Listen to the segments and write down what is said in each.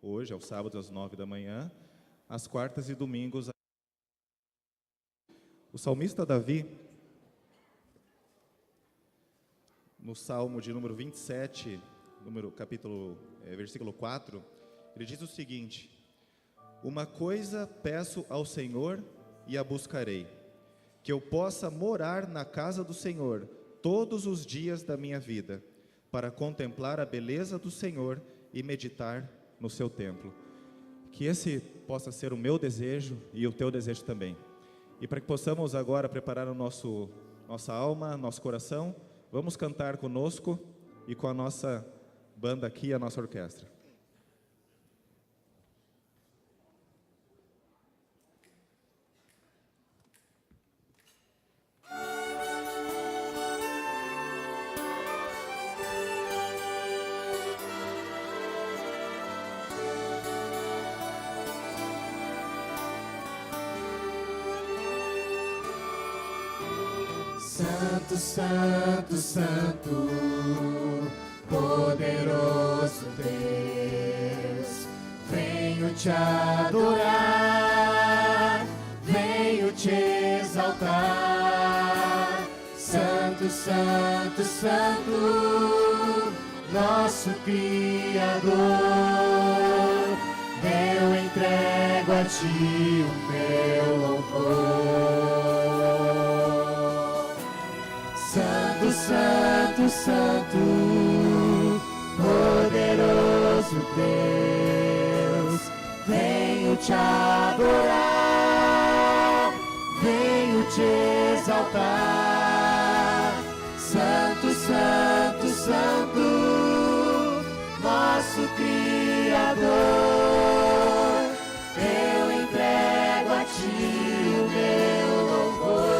hoje, aos sábados, às 9 da manhã, às quartas e domingos. O salmista Davi, no Salmo de número 27, versículo 4, ele diz o seguinte: uma coisa peço ao Senhor e a buscarei, que eu possa morar na casa do Senhor todos os dias da minha vida, para contemplar a beleza do Senhor e meditar no seu templo. Que esse possa ser o meu desejo e o teu desejo também. E para que possamos agora preparar nossa alma, nosso coração, vamos cantar conosco e com a nossa banda aqui, a nossa orquestra. Santo, Santo, Santo, poderoso Deus, venho te adorar, venho te exaltar. Santo, Santo, Santo, nosso Criador, eu entrego a ti o meu louvor. Santo, Santo, Santo, poderoso Deus, venho te adorar, venho te exaltar. Santo, Santo, Santo, nosso Criador, eu entrego a ti o meu louvor.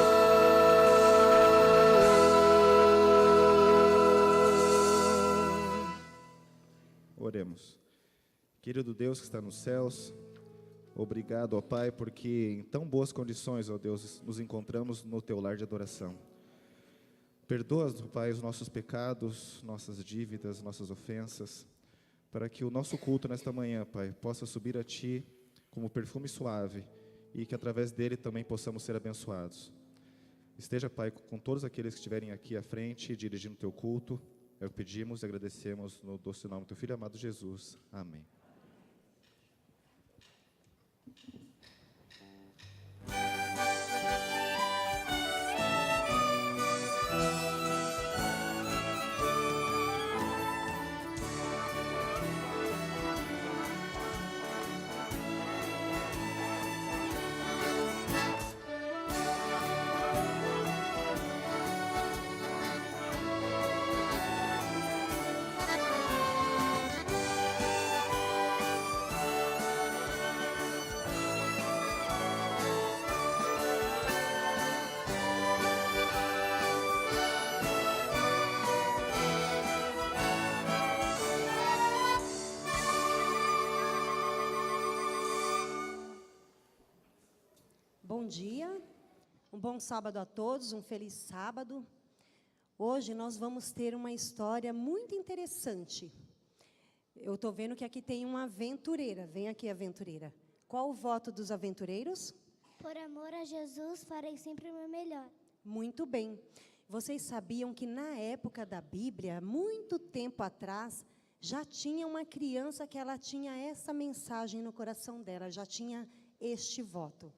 Oremos. Querido Deus que está nos céus, obrigado, ó Pai, porque em tão boas condições, ó Deus, nos encontramos no Teu lar de adoração. Perdoa, ó Pai, os nossos pecados, nossas dívidas, nossas ofensas, para que o nosso culto nesta manhã, Pai, possa subir a Ti como perfume suave e que através dele também possamos ser abençoados. Esteja, Pai, com todos aqueles que estiverem aqui à frente, dirigindo o Teu culto. É o que pedimos e agradecemos no doce nome do Teu Filho amado Jesus. Amém. Bom dia, um bom sábado a todos, um feliz sábado. Hoje nós vamos ter uma história muito interessante. Eu estou vendo que aqui tem uma aventureira. Vem aqui, aventureira. Qual o voto dos aventureiros? Por amor a Jesus, farei sempre o meu melhor. Muito bem. Vocês sabiam que na época da Bíblia, muito tempo atrás, já tinha uma criança que ela tinha essa mensagem no coração dela, já tinha este voto.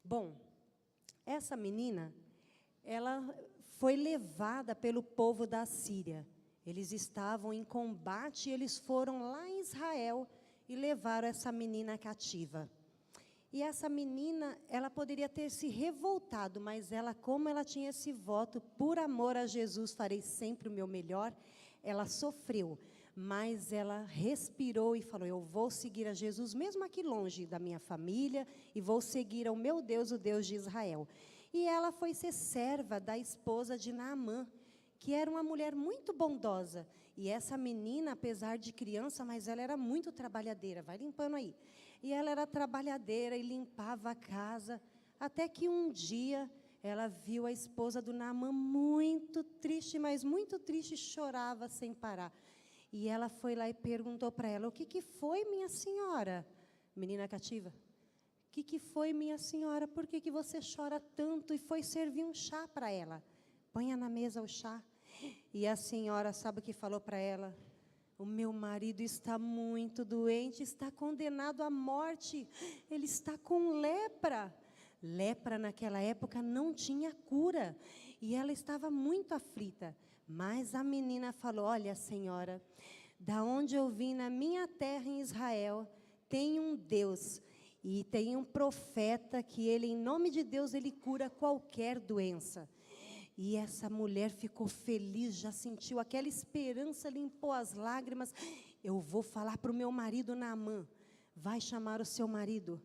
Bom, essa menina, ela foi levada pelo povo da Síria. Eles estavam em combate e eles foram lá em Israel e levaram essa menina cativa. E essa menina, ela poderia ter se revoltado, mas ela, como ela tinha esse voto, por amor a Jesus, farei sempre o meu melhor, ela sofreu. Mas ela respirou e falou, eu vou seguir a Jesus, mesmo aqui longe da minha família, e vou seguir ao meu Deus, o Deus de Israel. E ela foi ser serva da esposa de Naamã, que era uma mulher muito bondosa. E essa menina, apesar de criança, mas ela era muito trabalhadeira. Vai limpando aí. E ela era trabalhadeira e limpava a casa. Até que um dia, ela viu a esposa do Naamã muito triste, mas muito triste, chorava sem parar. E ela foi lá e perguntou para ela: o que foi, minha senhora? Menina cativa. O que foi, minha senhora? Por que você chora tanto? E foi servir um chá para ela. Ponha na mesa o chá. E a senhora, sabe o que falou para ela? O meu marido está muito doente, está condenado à morte. Ele está com lepra. Lepra naquela época não tinha cura. E ela estava muito aflita. Mas a menina falou: olha, senhora, da onde eu vim na minha terra em Israel, tem um Deus e tem um profeta que ele, em nome de Deus, ele cura qualquer doença. E essa mulher ficou feliz, já sentiu aquela esperança, limpou as lágrimas. Eu vou falar para o meu marido Naamã, vai chamar o seu marido.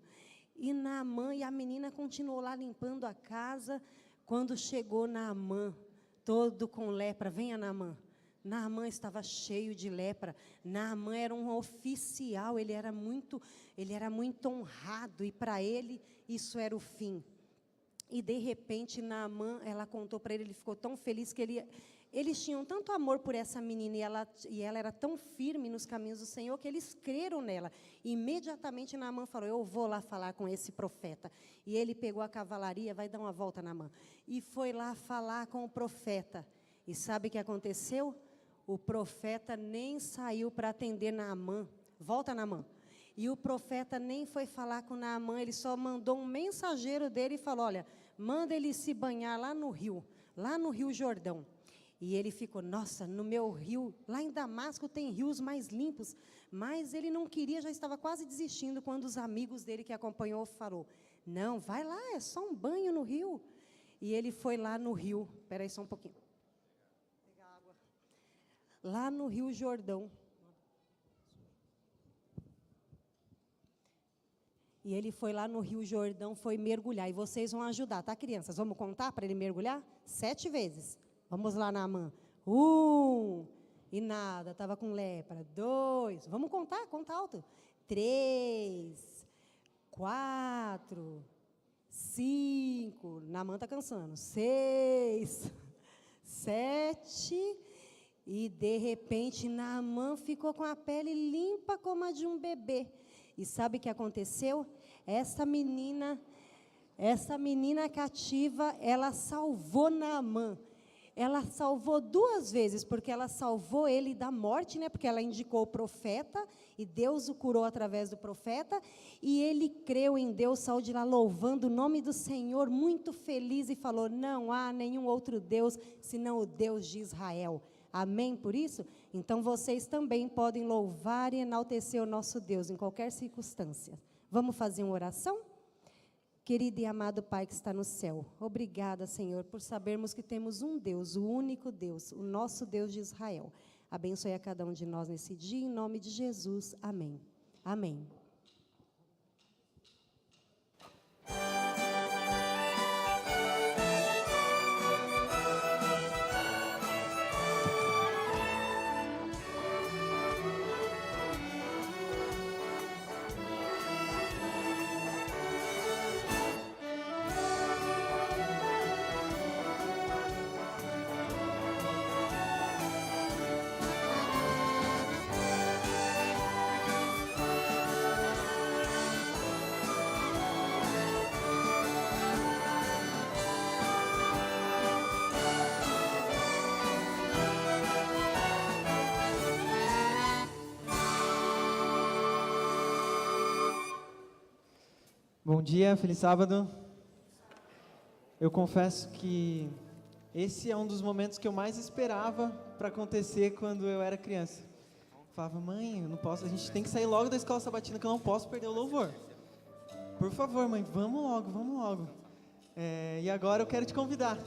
E Naamã, e a menina continuou lá limpando a casa. Quando chegou Naamã, todo com lepra, venha Naamã. Naamã estava cheio de lepra. Naamã era um oficial, ele era muito honrado, e para ele isso era o fim. E de repente Naamã, ela contou para ele ficou tão feliz que eles tinham tanto amor por essa menina, e ela era tão firme nos caminhos do Senhor, que eles creram nela. Imediatamente Naamã falou: eu vou lá falar com esse profeta. E ele pegou a cavalaria, vai dar uma volta, Naamã, e foi lá falar com o profeta. E sabe o que aconteceu? O profeta nem saiu para atender Naamã. Volta, Naamã. E o profeta nem foi falar com Naamã, ele só mandou um mensageiro dele e falou: olha, manda ele se banhar lá no Rio Jordão. E ele ficou: nossa, no meu rio, lá em Damasco tem rios mais limpos. Mas ele não queria, já estava quase desistindo, quando os amigos dele que acompanhou falou: não, vai lá, é só um banho no rio. E ele foi lá no rio, espera aí só um pouquinho. Pegar água. Lá no Rio Jordão. E ele foi lá no Rio Jordão, foi mergulhar. E vocês vão ajudar, tá, crianças? Vamos contar para ele mergulhar? 7 vezes. Vamos lá, Naamã. 1, e nada, estava com lepra. 2, vamos contar, conta alto. 3, 4, 5, Naamã está cansando. 6, 7, e de repente Naamã ficou com a pele limpa como a de um bebê. E sabe o que aconteceu? Essa menina cativa, ela salvou Naamã. Ela salvou 2 vezes, porque ela salvou ele da morte, né? Porque ela indicou o profeta, e Deus o curou através do profeta, e ele creu em Deus, saiu de lá louvando o nome do Senhor, muito feliz, e falou: não há nenhum outro Deus, senão o Deus de Israel. Amém por isso? Então vocês também podem louvar e enaltecer o nosso Deus em qualquer circunstância. Vamos fazer uma oração? Querido e amado Pai que está no céu, obrigada, Senhor, por sabermos que temos um Deus, o único Deus, o nosso Deus de Israel. Abençoe a cada um de nós nesse dia, em nome de Jesus. Amém. Amém. Bom dia, feliz sábado. Eu confesso que esse é um dos momentos que eu mais esperava para acontecer quando eu era criança. Eu falava: mãe, eu não posso, a gente tem que sair logo da escola sabatina, que eu não posso perder o louvor. Por favor, mãe, vamos logo, vamos logo. E agora eu quero te convidar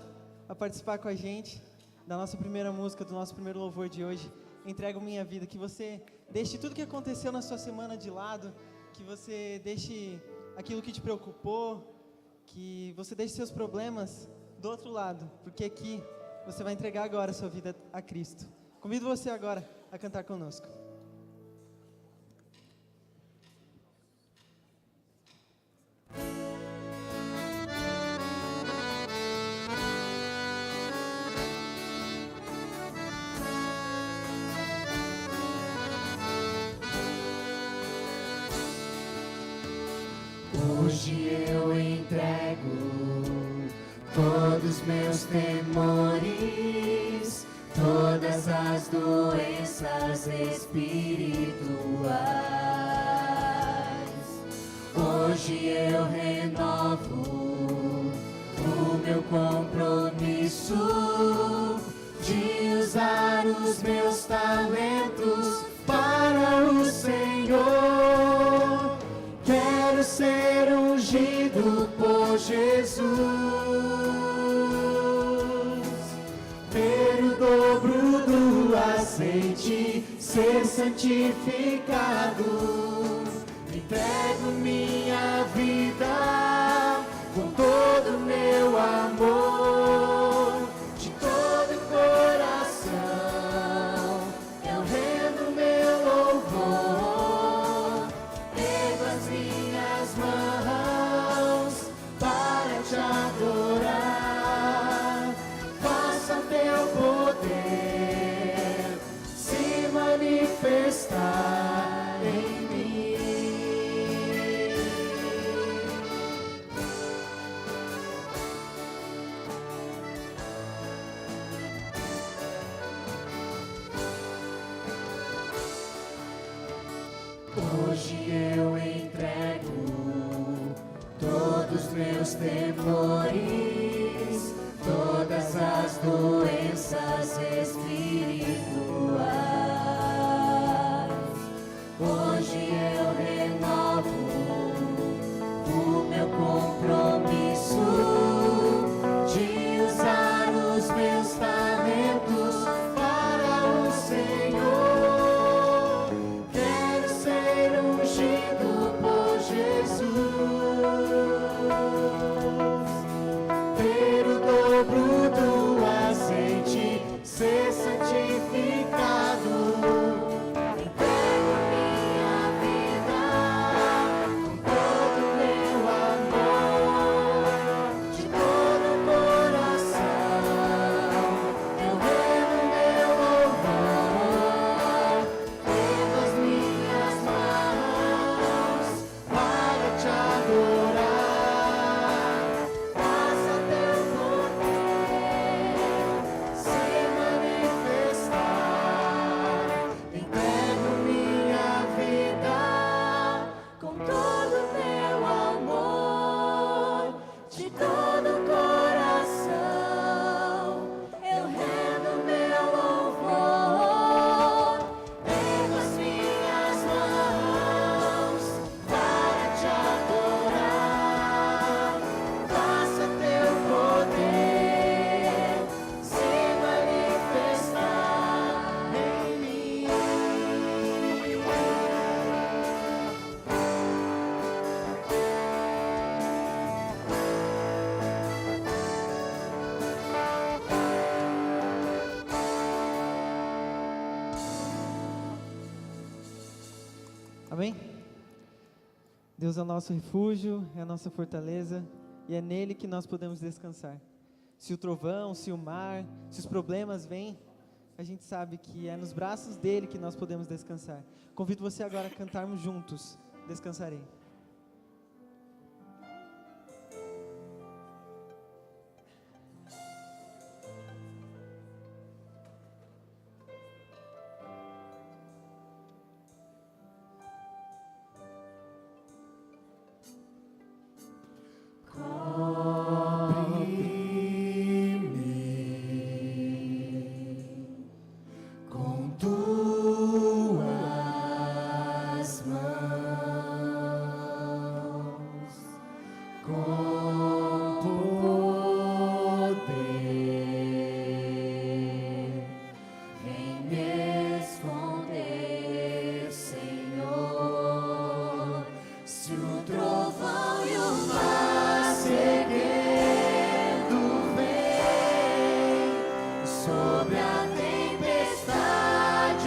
a participar com a gente da nossa primeira música, do nosso primeiro louvor de hoje, Entrego Minha Vida. Que você deixe tudo que aconteceu na sua semana de lado, que você deixe aquilo que te preocupou, que você deixe seus problemas do outro lado, porque aqui você vai entregar agora a sua vida a Cristo. Convido você agora a cantar conosco. Hoje eu entrego todos meus temores, todas as doenças espirituais. Hoje eu renovo o meu compromisso de usar os meus talentos para o Senhor. Quero ser ungido por Jesus, ter o dobro do azeite, ser santificado. Entrego minha vida com todo o meu amor, de todo o coração. Eu rendo meu louvor, ergo as minhas mãos para te adorar. Faça teu poder se manifestar em mim. Hoje eu entrego todos meus temores, todas as doenças espirituais. Hoje eu renovo o meu compromisso de usar os meus talentos para o Senhor. Quero ser ungido por Jesus, ter o dobro do azeite, ser santificado. Entrego minha vida com todo o meu amor, de todo o coração. Eu rendo meu louvor, ergo as minhas mãos para te adorar. Faça teu poder se manifestar. Entrego minha vida com todo o meu amor, de todo o coração. Eu rendo meu louvor, ergo as minhas mãos para te adorar. Faça teu poder se manifestar em mim. Amém? Deus é o nosso refúgio, é a nossa fortaleza, e é nele que nós podemos descansar. Se o trovão, se o mar, se os problemas vêm, a gente sabe que é nos braços dele que nós podemos descansar. Convido você agora a cantarmos juntos, Descansarei. Com tuas mãos, com poder, vem me esconder, Senhor. Se o trovão e o mar seguindo vem sobre a tempestade,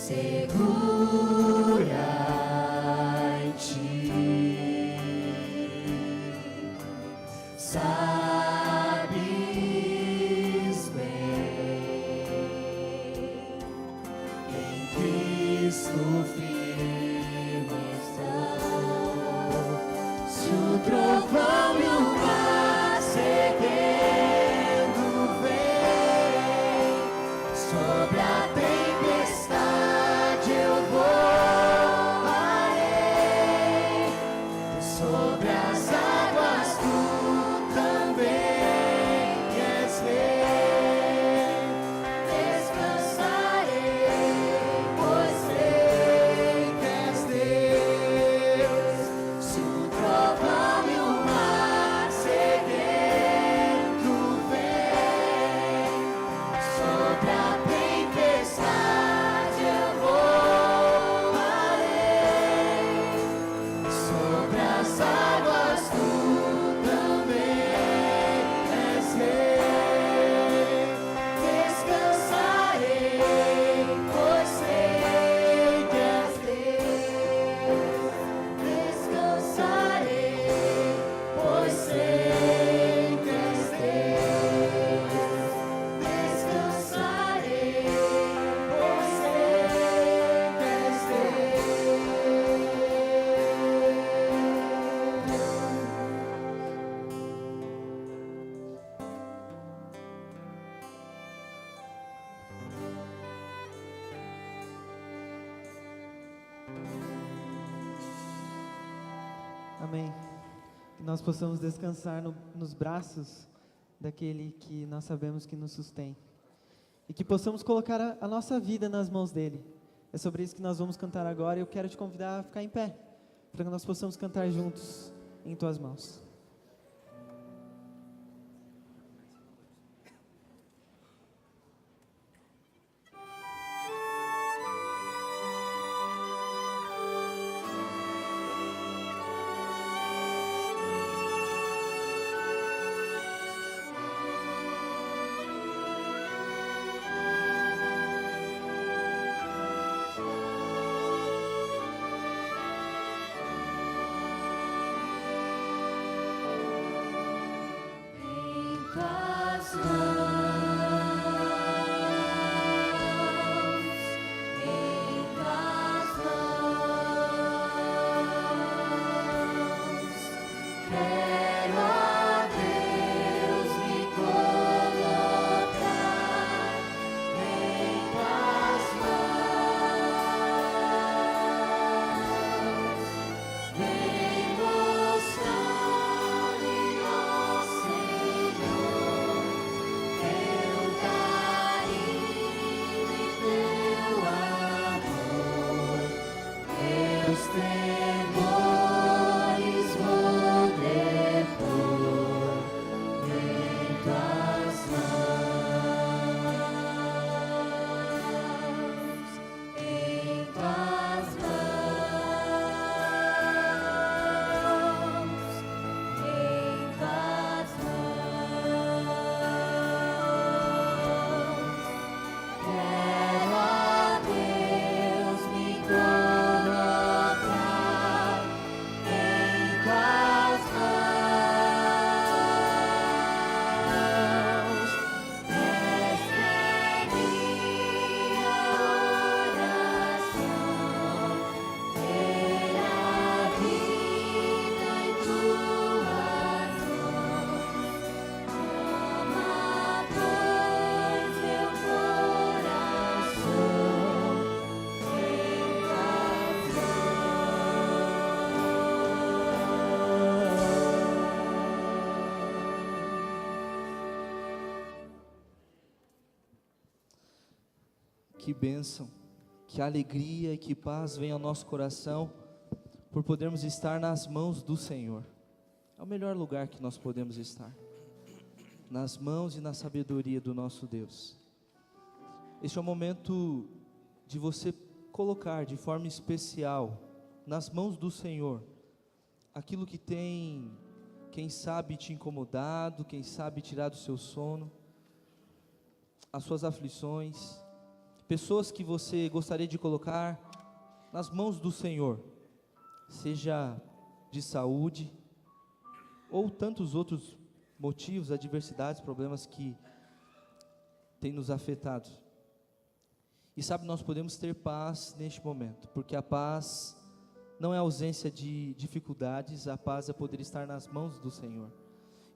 segura em ti. Sabes bem, em Cristo firme estou. Se o trovão e o mar seguendo vem, sobre a tempestade eu voarei, sobre as águas tu também queres ver. Descansarei, pois sei que és Deus. Se o trovão e o mar seguendo vem, sobre a tempestade eu voarei, sobre as águas tu também és rei. Descansarei, pois sei que és Deus. Descansarei, pois sei que és Deus. Descansarei, pois sei que és Amém. Que nós possamos descansar nos braços daquele que nós sabemos que nos sustém. E que possamos colocar a nossa vida nas mãos dele. É sobre isso que nós vamos cantar agora. E eu quero te convidar a ficar em pé, para que nós possamos cantar juntos em tuas mãos. Que bênção, que alegria e que paz venha ao nosso coração por podermos estar nas mãos do Senhor. É o melhor lugar que nós podemos estar, nas mãos e na sabedoria do nosso Deus. Este é o momento de você colocar de forma especial nas mãos do Senhor aquilo que tem, quem sabe, te incomodado, quem sabe tirar do seu sono, as suas aflições. pessoas que você gostaria de colocar nas mãos do Senhor, seja de saúde, ou tantos outros motivos, adversidades, problemas que têm nos afetado. E sabe, nós podemos ter paz neste momento, porque a paz não é ausência de dificuldades, a paz é poder estar nas mãos do Senhor.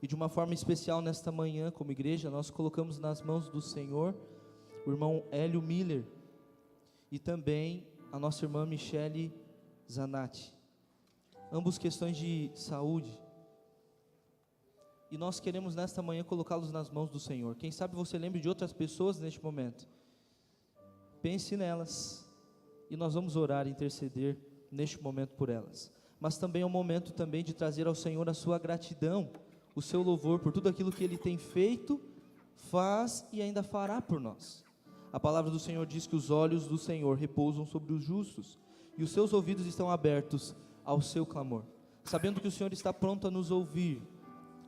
E de uma forma especial nesta manhã, como igreja, nós colocamos nas mãos do Senhor o irmão Hélio Miller e também a nossa irmã Michele Zanatti, ambos questões de saúde. E nós queremos nesta manhã colocá-los nas mãos do Senhor. Quem sabe você lembre de outras pessoas neste momento. Pense nelas e nós vamos orar e interceder neste momento por elas. Mas também é um momento também de trazer ao Senhor a sua gratidão, o seu louvor por tudo aquilo que Ele tem feito, faz e ainda fará por nós. A palavra do Senhor diz que os olhos do Senhor repousam sobre os justos e os seus ouvidos estão abertos ao seu clamor. Sabendo que o Senhor está pronto a nos ouvir,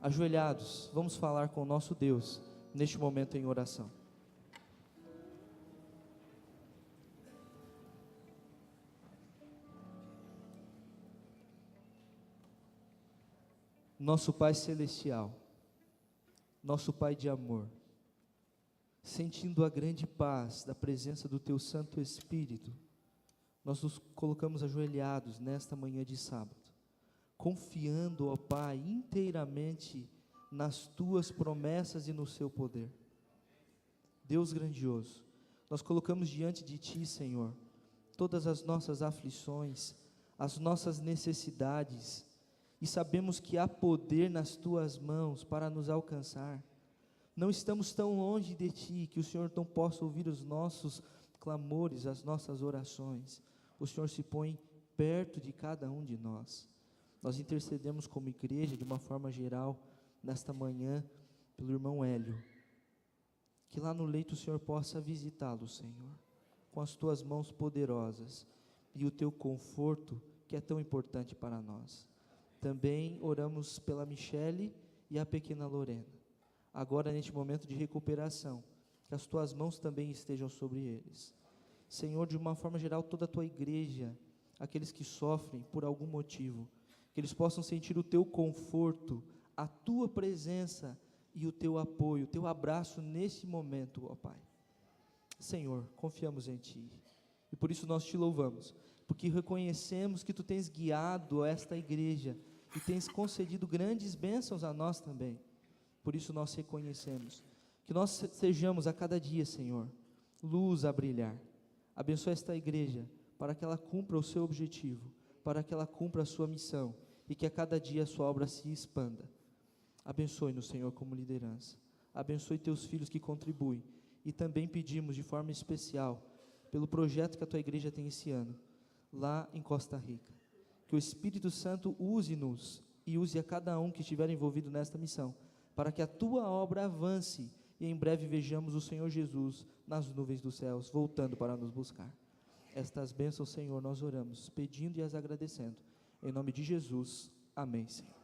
ajoelhados, vamos falar com o nosso Deus neste momento em oração. Nosso Pai Celestial, nosso Pai de amor, sentindo a grande paz da presença do Teu Santo Espírito, nós nos colocamos ajoelhados nesta manhã de sábado, confiando, ó Pai, inteiramente nas Tuas promessas e no Seu poder. Deus grandioso, nós colocamos diante de Ti, Senhor, todas as nossas aflições, as nossas necessidades, e sabemos que há poder nas Tuas mãos para nos alcançar. Não estamos tão longe de Ti, que o Senhor não possa ouvir os nossos clamores, as nossas orações. O Senhor se põe perto de cada um de nós. Nós intercedemos como igreja, de uma forma geral, nesta manhã, pelo irmão Hélio. Que lá no leito o Senhor possa visitá-lo, Senhor, com as Tuas mãos poderosas e o Teu conforto, que é tão importante para nós. Também oramos pela Michele e a pequena Lorena. Agora, neste momento de recuperação, que as Tuas mãos também estejam sobre eles. Senhor, de uma forma geral, toda a Tua igreja, aqueles que sofrem por algum motivo, que eles possam sentir o Teu conforto, a Tua presença e o Teu apoio, o Teu abraço nesse momento, ó Pai. Senhor, confiamos em Ti, e por isso nós Te louvamos, porque reconhecemos que Tu tens guiado esta igreja, e tens concedido grandes bênçãos a nós também. Por isso nós reconhecemos, que nós sejamos a cada dia, Senhor, luz a brilhar. Abençoa esta igreja, para que ela cumpra o seu objetivo, para que ela cumpra a sua missão, e que a cada dia a sua obra se expanda. Abençoe-nos, Senhor, como liderança. Abençoe Teus filhos que contribuem, e também pedimos de forma especial, pelo projeto que a Tua igreja tem esse ano, lá em Costa Rica. Que o Espírito Santo use-nos e use a cada um que estiver envolvido nesta missão, para que a Tua obra avance e em breve vejamos o Senhor Jesus nas nuvens dos céus, voltando para nos buscar. Estas bênçãos, Senhor, nós oramos, pedindo e as agradecendo. Em nome de Jesus, amém, Senhor.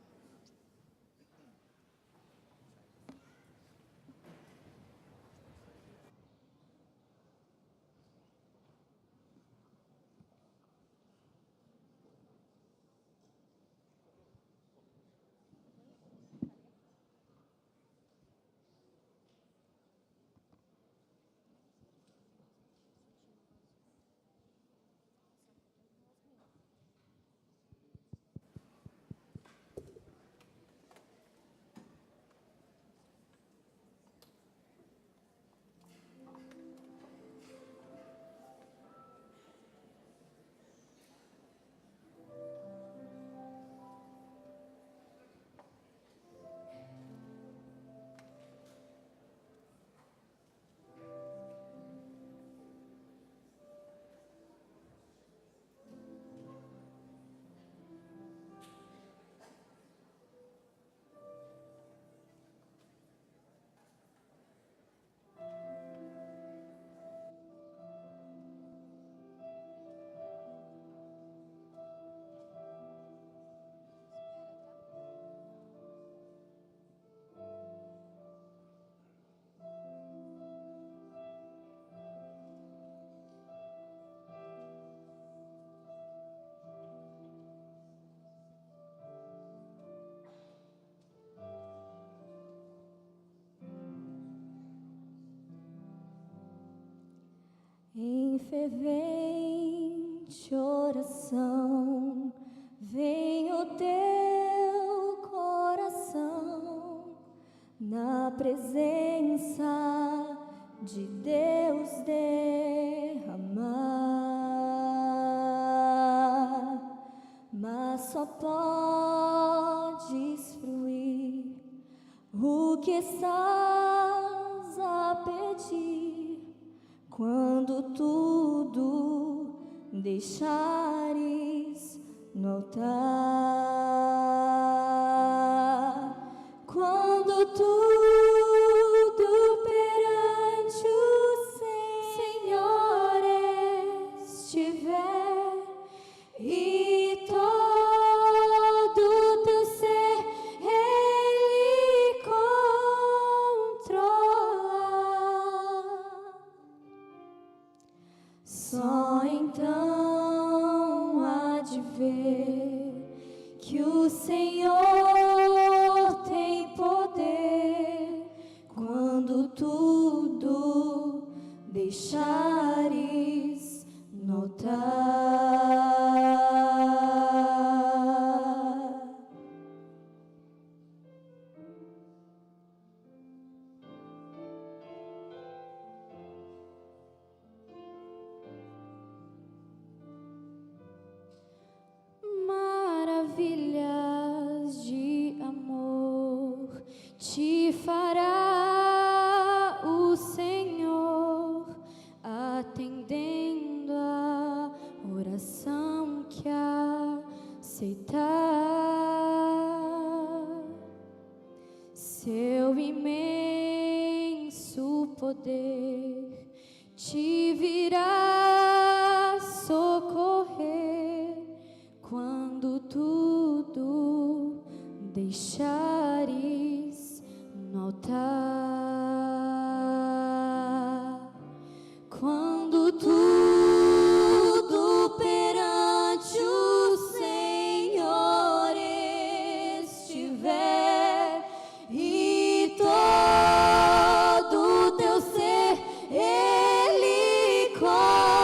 Em fervente oração, vem o teu coração na presença de Deus derramar, mas só podes fruir o que estás a pedir quando tudo deixares no altar. Quando tudo perante o Senhor estiver e todo teu ser Ele controla, só então há de ver que o Senhor tem poder quando tudo deixares no altar. Maravilhas de amor te fará o Senhor, atendendo a oração que aceitar. Seu imenso poder te virá socorrer quando tudo deixares no altar. Quando tudo perante o Senhor estiver e todo teu ser Ele controla,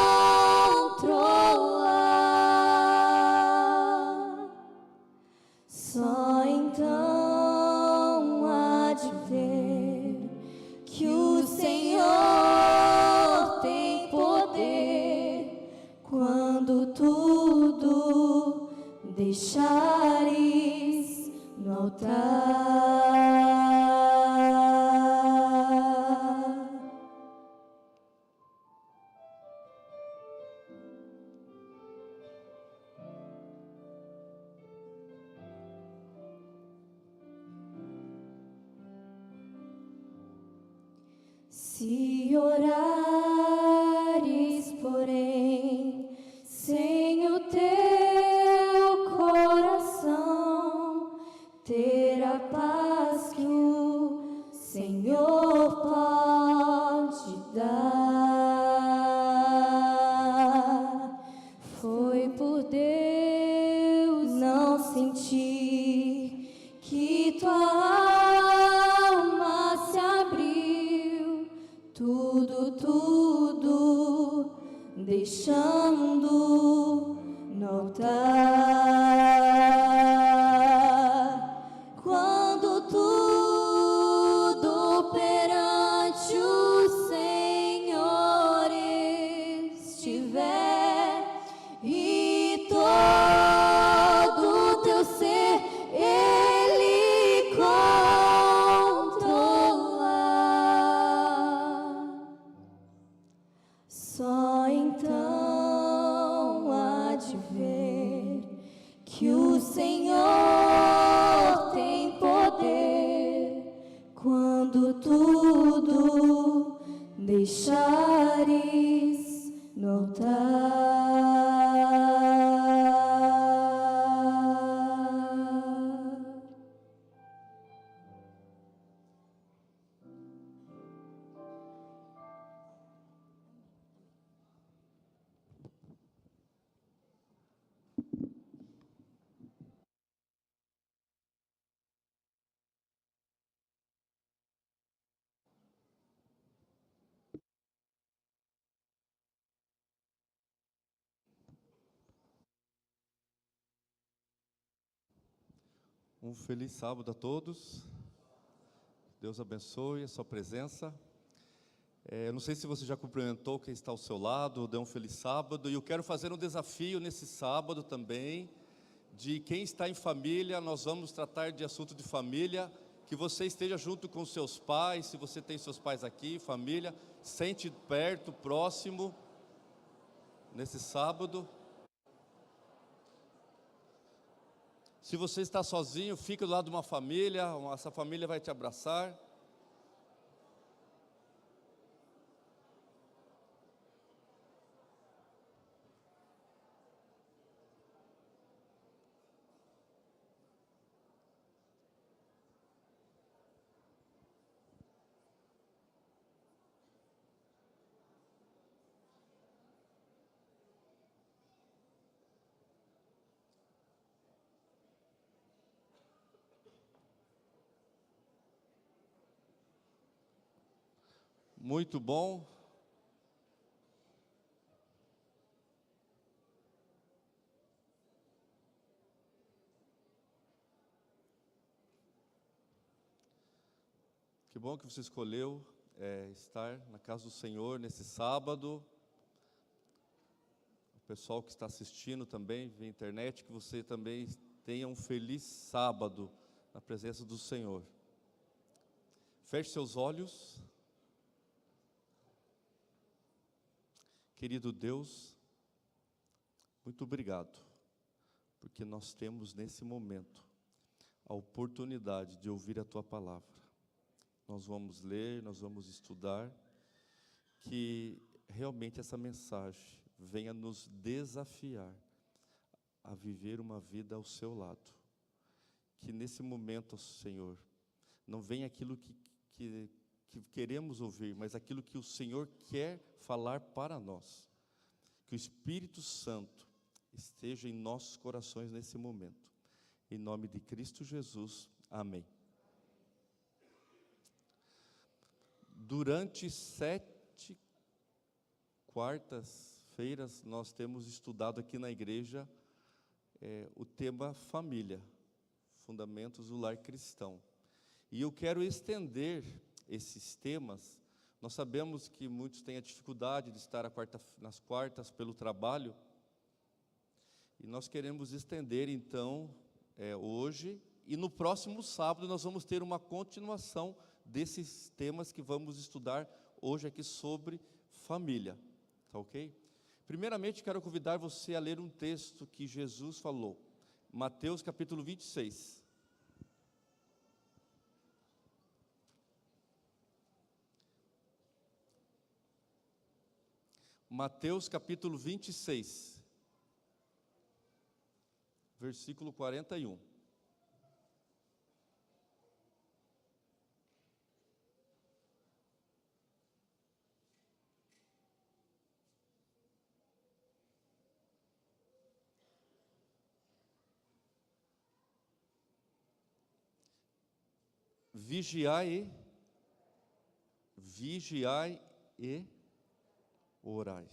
só então há de ver que o Senhor tem poder quando tudo deixares no altar. Se orares, porém, sem o teu coração, ter a paz que o Senhor pode dar. Foi por Deus não sentir que tua alma se abriu, tudo deixando no altar. Quando tudo perante o Senhor estiver e todo teu ser Ele controla, só então há de ver que o Senhor tem poder quando tudo deixares no altar. Um feliz sábado a todos. Deus abençoe a sua presença. Eu não sei se você já cumprimentou quem está ao seu lado, deu um feliz sábado. E eu quero fazer um desafio nesse sábado também, de quem está em família. Nós vamos tratar de assunto de família, que você esteja junto com seus pais. Se você tem seus pais aqui, família, sente perto, próximo, nesse sábado. Se você está sozinho, fica do lado de uma família, essa família vai te abraçar. Muito bom. Que bom que você escolheu estar na casa do Senhor nesse sábado. O pessoal que está assistindo também via internet, que você também tenha um feliz sábado na presença do Senhor. Feche seus olhos. Querido Deus, muito obrigado, porque nós temos nesse momento a oportunidade de ouvir a Tua palavra. Nós vamos ler, nós vamos estudar, que realmente essa mensagem venha nos desafiar a viver uma vida ao Seu lado. Que nesse momento, Senhor, não venha aquilo que queremos ouvir, mas aquilo que o Senhor quer falar para nós. Que o Espírito Santo esteja em nossos corações nesse momento. Em nome de Cristo Jesus, amém. Durante 7 quartas-feiras, nós temos estudado aqui na igreja o tema família, fundamentos do lar cristão. E eu quero estender esses temas. Nós sabemos que muitos têm a dificuldade de estar nas quartas pelo trabalho, e nós queremos estender então hoje, e no próximo sábado nós vamos ter uma continuação desses temas que vamos estudar hoje aqui sobre família, tá ok? Primeiramente quero convidar você a ler um texto que Jesus falou, Mateus capítulo 26. Mateus capítulo 26, versículo 41. Vigiai e orai,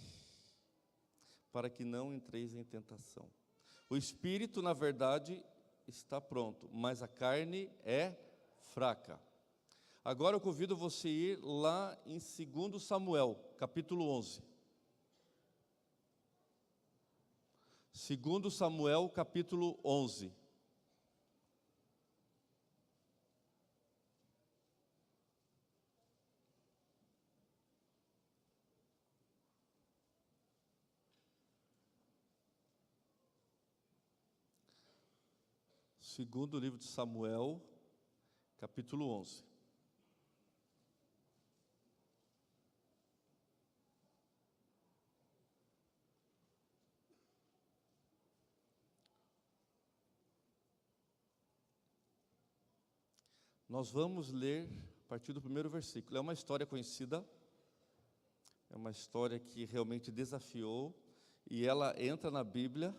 para que não entreis em tentação. O espírito, na verdade, está pronto, mas a carne é fraca. Agora eu convido você a ir lá em 2 Samuel, capítulo 11. 2 Samuel, capítulo 11. Segundo livro de Samuel, capítulo 11. Nós vamos ler a partir do primeiro versículo. É uma história conhecida, é uma história que realmente desafiou, e ela entra na Bíblia,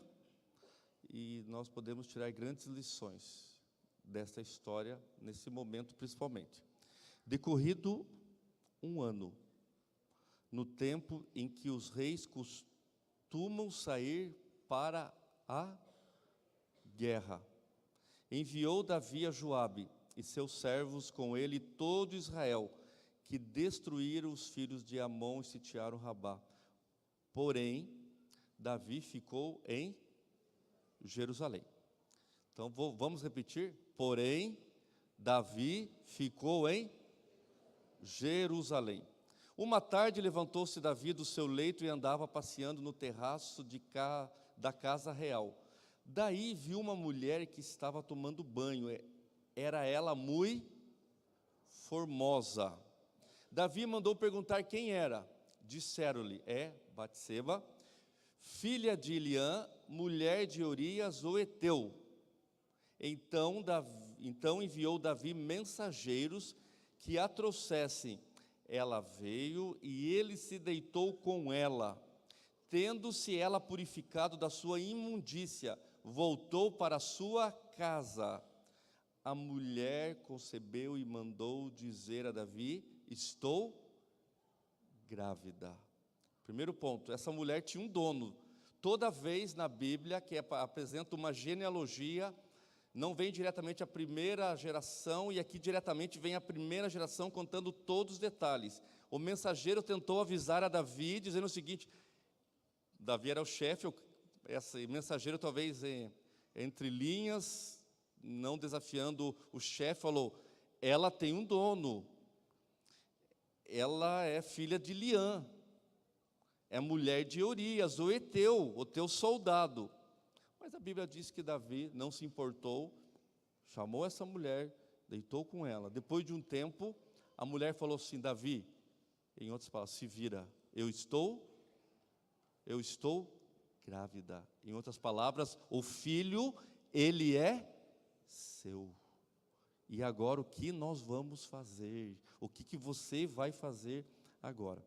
e nós podemos tirar grandes lições desta história, nesse momento principalmente. Decorrido um ano, no tempo em que os reis costumam sair para a guerra, Enviou Davi a Joabe e seus servos com ele todo Israel, que destruíram os filhos de Amon e sitiaram Rabá. Porém, Davi ficou em Jerusalém. Então, vamos repetir? Porém, Davi ficou em Jerusalém. Uma tarde levantou-se Davi do seu leito e andava passeando no terraço da casa real. Daí viu uma mulher que estava tomando banho. Era ela muito formosa. Davi mandou perguntar quem era. Disseram-lhe: é Batseba, filha de Eliã, mulher de Urias o Heteu. Então enviou Davi mensageiros que a trouxessem. Ela veio e ele se deitou com ela. Tendo-se ela purificado da sua imundícia, voltou para a sua casa. A mulher concebeu e mandou dizer a Davi: estou grávida. Primeiro ponto, essa mulher tinha um dono. Toda vez na Bíblia que apresenta uma genealogia, não vem diretamente a primeira geração, e aqui diretamente vem a primeira geração contando todos os detalhes. O mensageiro tentou avisar a Davi, dizendo o seguinte: Davi era o chefe, esse mensageiro talvez entre linhas, não desafiando o chefe, falou: ela tem um dono, ela é filha de Eliã, é mulher de Urias, o Heteu, o teu soldado. Mas a Bíblia diz que Davi não se importou, chamou essa mulher, deitou com ela. Depois de um tempo, a mulher falou assim: Davi, em outras palavras, se vira, eu estou grávida. Em outras palavras, o filho, ele é seu. E agora o que nós vamos fazer? O que você vai fazer agora?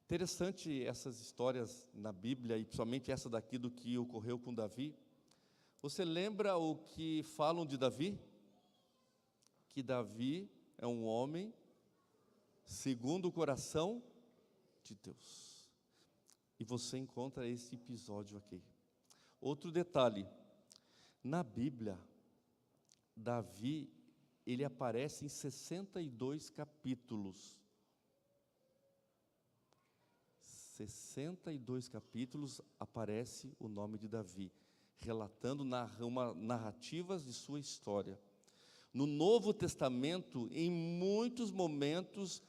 Interessante essas histórias na Bíblia, e principalmente essa daqui do que ocorreu com Davi. Você lembra o que falam de Davi? Que Davi é um homem segundo o coração de Deus. E você encontra esse episódio aqui. Outro detalhe, na Bíblia, Davi, ele aparece em 62 capítulos. 62 capítulos aparece o nome de Davi, relatando narrativas de sua história. No Novo Testamento, em muitos momentos,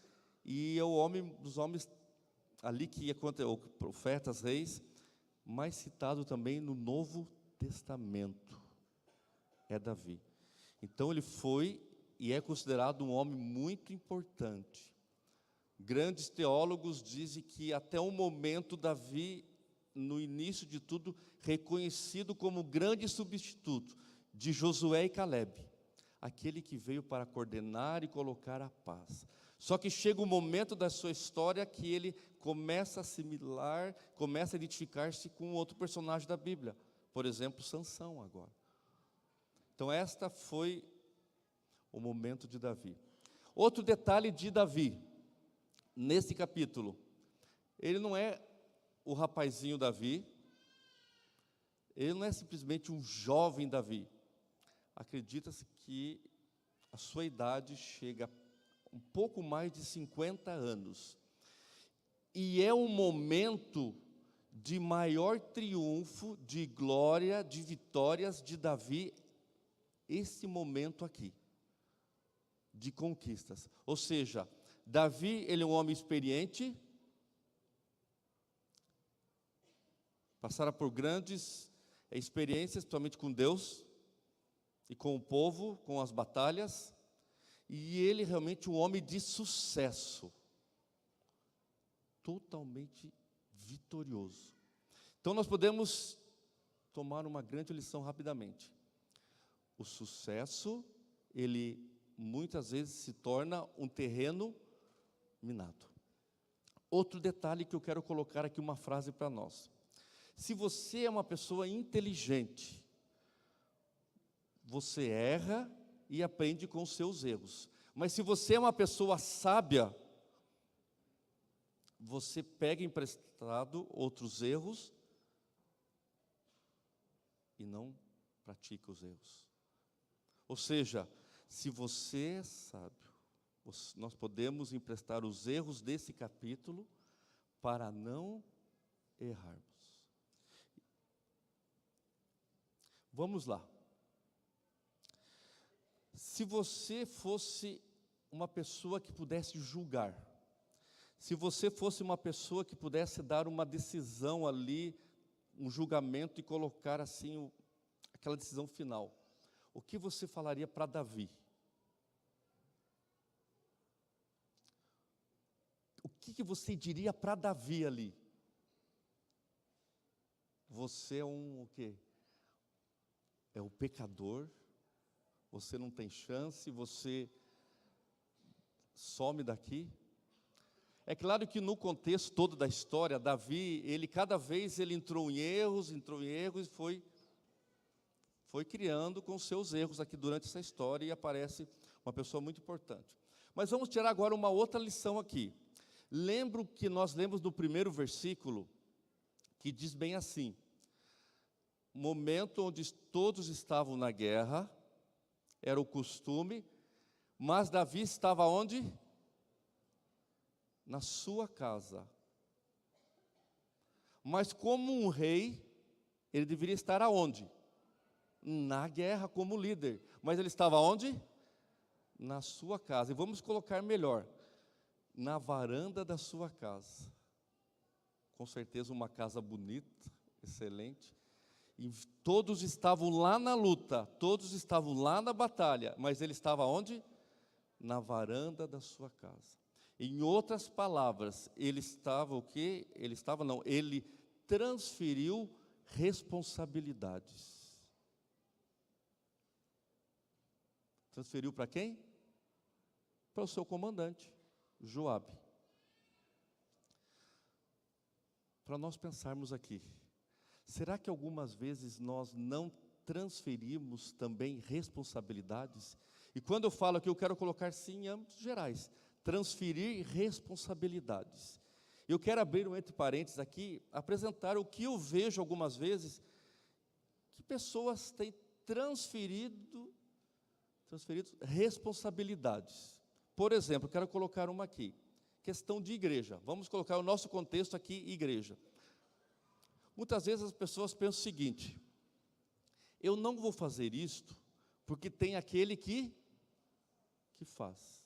e é dos homens ali que ia contra os profetas, reis, mais citado também no Novo Testamento, é Davi. Então ele foi e é considerado um homem muito importante. Grandes teólogos dizem que até o momento Davi, no início de tudo, reconhecido como o grande substituto de Josué e Calebe, aquele que veio para coordenar e colocar a paz. Só que chega um momento da sua história que ele começa a assimilar, começa a identificar-se com outro personagem da Bíblia, por exemplo, Sansão agora. Então esta foi o momento de Davi. Outro detalhe de Davi, nesse capítulo, ele não é o rapazinho Davi, ele não é simplesmente um jovem Davi. Acredita-se que a sua idade chega a um pouco mais de 50 anos. E é um momento de maior triunfo, de glória, de vitórias de Davi, esse momento aqui, de conquistas. Ou seja, Davi, ele é um homem experiente, passara por grandes experiências, principalmente com Deus, e com o povo, com as batalhas, e ele realmente um homem de sucesso, totalmente vitorioso. Então nós podemos tomar uma grande lição rapidamente. O sucesso, ele muitas vezes se torna um terreno minado. Outro detalhe que eu quero colocar aqui, uma frase para nós. Se você é uma pessoa inteligente, você erra e aprende com os seus erros. Mas se você é uma pessoa sábia, você pega emprestado outros erros e não pratica os erros. Ou seja, se você é sábio, nós podemos emprestar os erros desse capítulo para não errarmos. Vamos lá. Se você fosse uma pessoa que pudesse julgar, se você fosse uma pessoa que pudesse dar uma decisão ali, um julgamento e colocar assim aquela decisão final, o que você falaria para Davi? O que você diria para Davi ali? Você é o quê? É o pecador, você não tem chance, você some daqui. É claro que no contexto todo da história, Davi, cada vez ele entrou em erros e foi criando com seus erros aqui durante essa história, e aparece uma pessoa muito importante. Mas vamos tirar agora uma outra lição aqui. Lembro que nós lemos no primeiro versículo, que diz bem assim: momento onde todos estavam na guerra, era o costume, mas Davi estava onde? Na sua casa. Mas como um rei, ele deveria estar aonde? Na guerra como líder. Mas ele estava onde? Na sua casa. E vamos colocar melhor, na varanda da sua casa. Com certeza uma casa bonita, excelente. E todos estavam lá na luta, todos estavam lá na batalha, mas ele estava onde? Na varanda da sua casa. Em outras palavras, ele estava o quê? Ele transferiu responsabilidades. Transferiu para quem? Para o seu comandante, Joabe. Para nós pensarmos aqui, será que algumas vezes nós não transferimos também responsabilidades? E quando eu falo aqui, eu quero colocar sim em âmbitos gerais, transferir responsabilidades. Eu quero abrir um entre parênteses aqui, apresentar o que eu vejo algumas vezes, que pessoas têm transferido responsabilidades. Por exemplo, quero colocar uma aqui, questão de igreja. Vamos colocar o nosso contexto aqui, igreja. Muitas vezes as pessoas pensam o seguinte: eu não vou fazer isto, porque tem aquele que faz.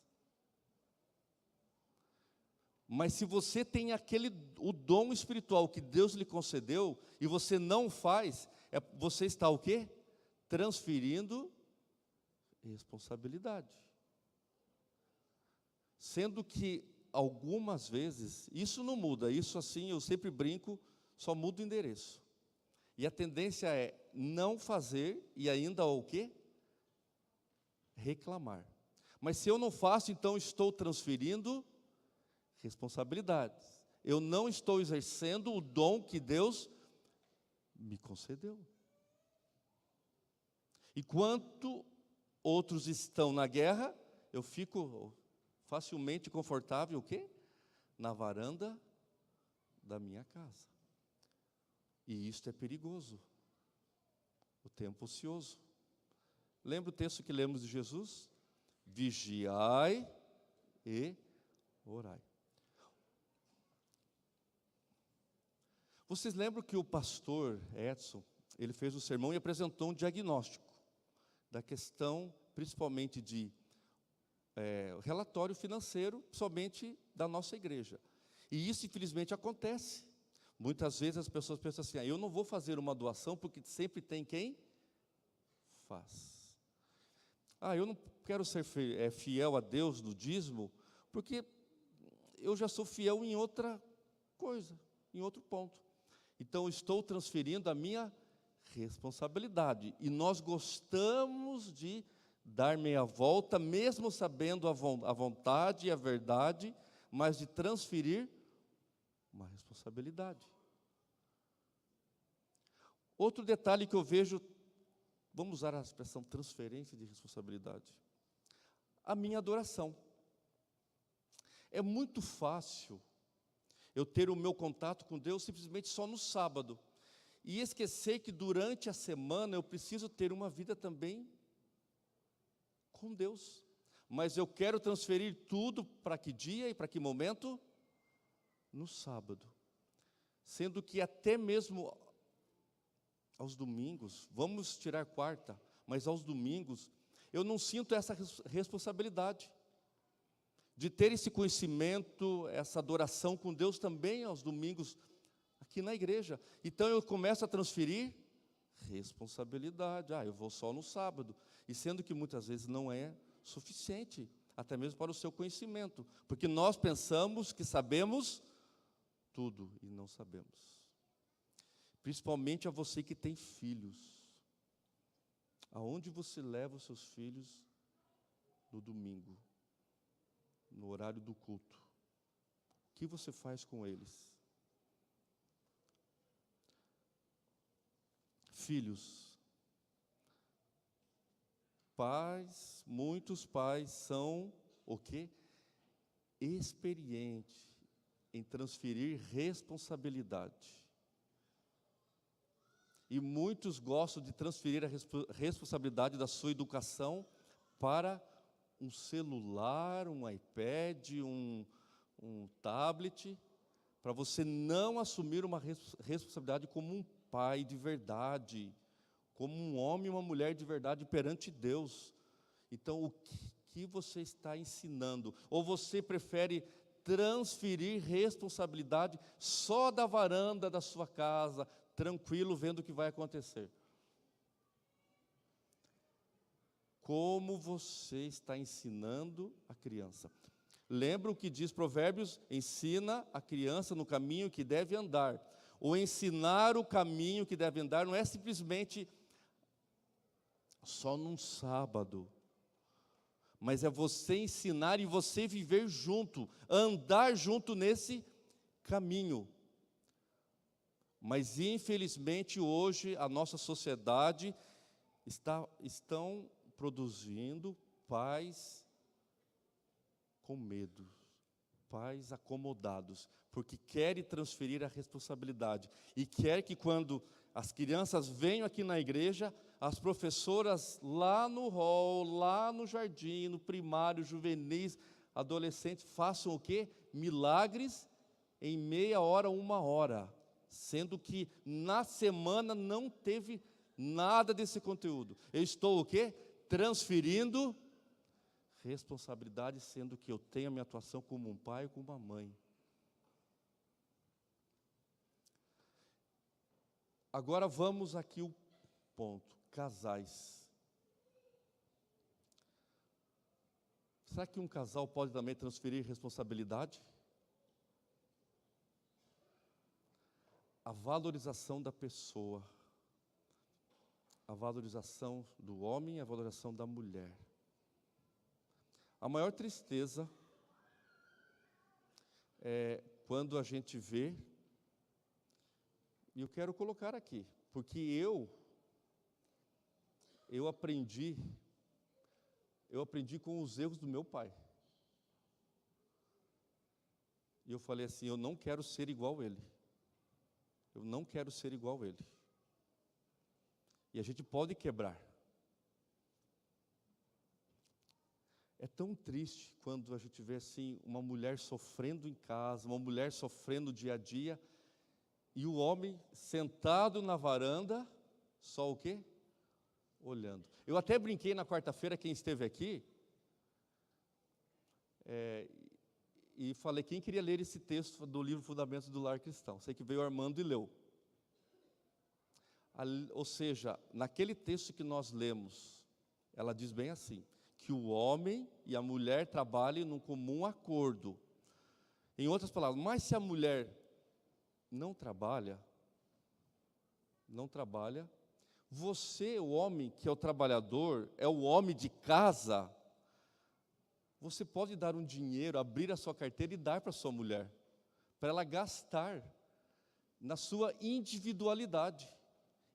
Mas se você tem o dom espiritual que Deus lhe concedeu, e você não faz, você está o quê? Transferindo responsabilidade. Sendo que algumas vezes, isso não muda, isso assim, eu sempre brinco, só muda o endereço. E a tendência é não fazer e ainda o quê? Reclamar. Mas se eu não faço, então estou transferindo responsabilidades. Eu não estou exercendo o dom que Deus me concedeu. Enquanto outros estão na guerra, eu fico facilmente confortável, o quê? Na varanda da minha casa. E isto é perigoso. O tempo ocioso. Lembra o texto que lemos de Jesus? Vigiai e orai. Vocês lembram que o pastor Edson, ele fez um sermão e apresentou um diagnóstico da questão, principalmente de relatório financeiro, somente da nossa igreja. E isso, infelizmente, acontece. Muitas vezes as pessoas pensam assim: eu não vou fazer uma doação porque sempre tem quem faz. Eu não quero ser fiel a Deus no dízimo, porque eu já sou fiel em outra coisa, em outro ponto. Então, estou transferindo a minha responsabilidade. E nós gostamos de dar meia volta, mesmo sabendo a vontade e a verdade, mas de transferir uma responsabilidade. Outro detalhe que eu vejo, vamos usar a expressão transferência de responsabilidade, a minha adoração. É muito fácil eu ter o meu contato com Deus simplesmente só no sábado. e esquecer que durante a semana eu preciso ter uma vida também com Deus. Mas eu quero transferir tudo para que dia e para que momento? No sábado. Sendo que até mesmo aos domingos, vamos tirar quarta, mas aos domingos, eu não sinto essa responsabilidade de ter esse conhecimento, essa adoração com Deus também aos domingos, aqui na igreja. Então eu começo a transferir responsabilidade. Eu vou só no sábado. E sendo que muitas vezes não é suficiente, até mesmo para o seu conhecimento. Porque nós pensamos que sabemos tudo e não sabemos. Principalmente a você que tem filhos. Aonde você leva os seus filhos no domingo, no horário do culto? O que você faz com eles? Filhos, pais, muitos pais são o quê? Experientes em transferir responsabilidade. E muitos gostam de transferir a responsabilidade da sua educação para um celular, um iPad, um tablet, para você não assumir uma responsabilidade como um pai de verdade, como um homem e uma mulher de verdade perante Deus. Então, o que você está ensinando? Ou você prefere transferir responsabilidade só da varanda da sua casa, tranquilo, vendo o que vai acontecer? Como você está ensinando a criança? Lembra o que diz Provérbios? Ensina a criança no caminho que deve andar. O ensinar o caminho que deve andar não é simplesmente só num sábado, mas é você ensinar e você viver junto, andar junto nesse caminho. Mas infelizmente hoje a nossa sociedade estão produzindo pais com medo, pais acomodados, porque querem transferir a responsabilidade e quer que quando as crianças venham aqui na igreja, as professoras lá no hall, lá no jardim, no primário, juvenis, adolescentes, façam o quê? Milagres em meia hora, 1 hora, sendo que na semana não teve nada desse conteúdo. Eu estou o quê? Transferindo responsabilidade, sendo que eu tenho a minha atuação como um pai e como uma mãe. Agora vamos aqui o ponto, casais. Será que um casal pode também transferir responsabilidade? A valorização da pessoa, a valorização do homem e a valorização da mulher. A maior tristeza é quando a gente vê, e eu quero colocar aqui, porque eu aprendi com os erros do meu pai. E eu falei assim, eu não quero ser igual a ele. Eu não quero ser igual a ele. E a gente pode quebrar. É tão triste quando a gente vê assim, uma mulher sofrendo em casa, uma mulher sofrendo dia a dia, e o homem sentado na varanda, só o quê? Olhando. Eu até brinquei na quarta-feira, quem esteve aqui, e falei, quem queria ler esse texto do livro Fundamentos do Lar Cristão? Sei que veio o Armando e leu. Ou seja, naquele texto que nós lemos, ela diz bem assim, que o homem e a mulher trabalhem num comum acordo. Em outras palavras, mas se a mulher não trabalha, você, o homem que é o trabalhador, é o homem de casa, você pode dar um dinheiro, abrir a sua carteira e dar para sua mulher, para ela gastar na sua individualidade,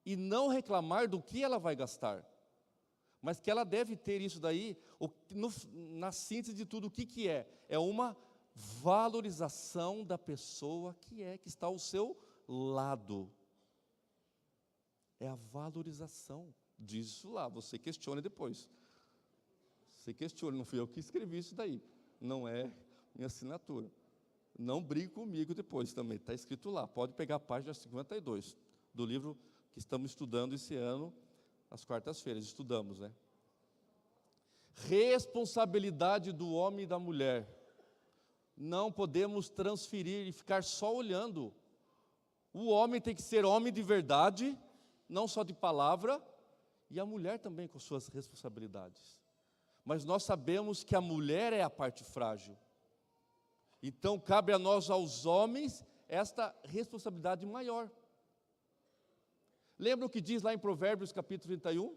e não reclamar do que ela vai gastar, mas que ela deve ter isso daí, na síntese de tudo, o que é? É uma valorização da pessoa que está ao seu lado. é a valorização. Diz isso lá, você questione depois. Você questione, não fui eu que escrevi isso daí. Não é minha assinatura. Não brigue comigo depois também, está escrito lá. Pode pegar a página 52 do livro que estamos estudando esse ano, às quartas-feiras, estudamos, né? Responsabilidade do homem e da mulher. Não podemos transferir e ficar só olhando. O homem tem que ser homem de verdade, não só de palavra, e a mulher também com suas responsabilidades. Mas nós sabemos que a mulher é a parte frágil. Então, cabe a nós, aos homens, esta responsabilidade maior. Lembra o que diz lá em Provérbios, capítulo 31?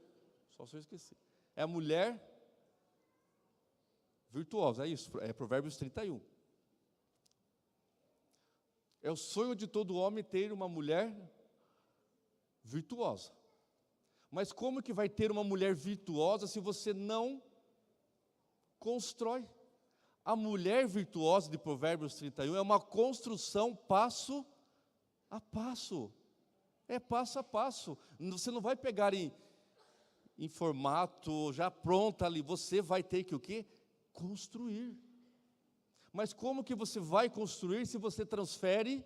Só se eu esqueci. É a mulher virtuosa, é isso, é Provérbios 31. É o sonho de todo homem ter uma mulher virtuosa. Mas como que vai ter uma mulher virtuosa se você não constrói? A mulher virtuosa de Provérbios 31 é uma construção passo a passo. É passo a passo. Você não vai pegar em formato já pronta ali. Você vai ter que o quê? Construir. Mas como que você vai construir se você transfere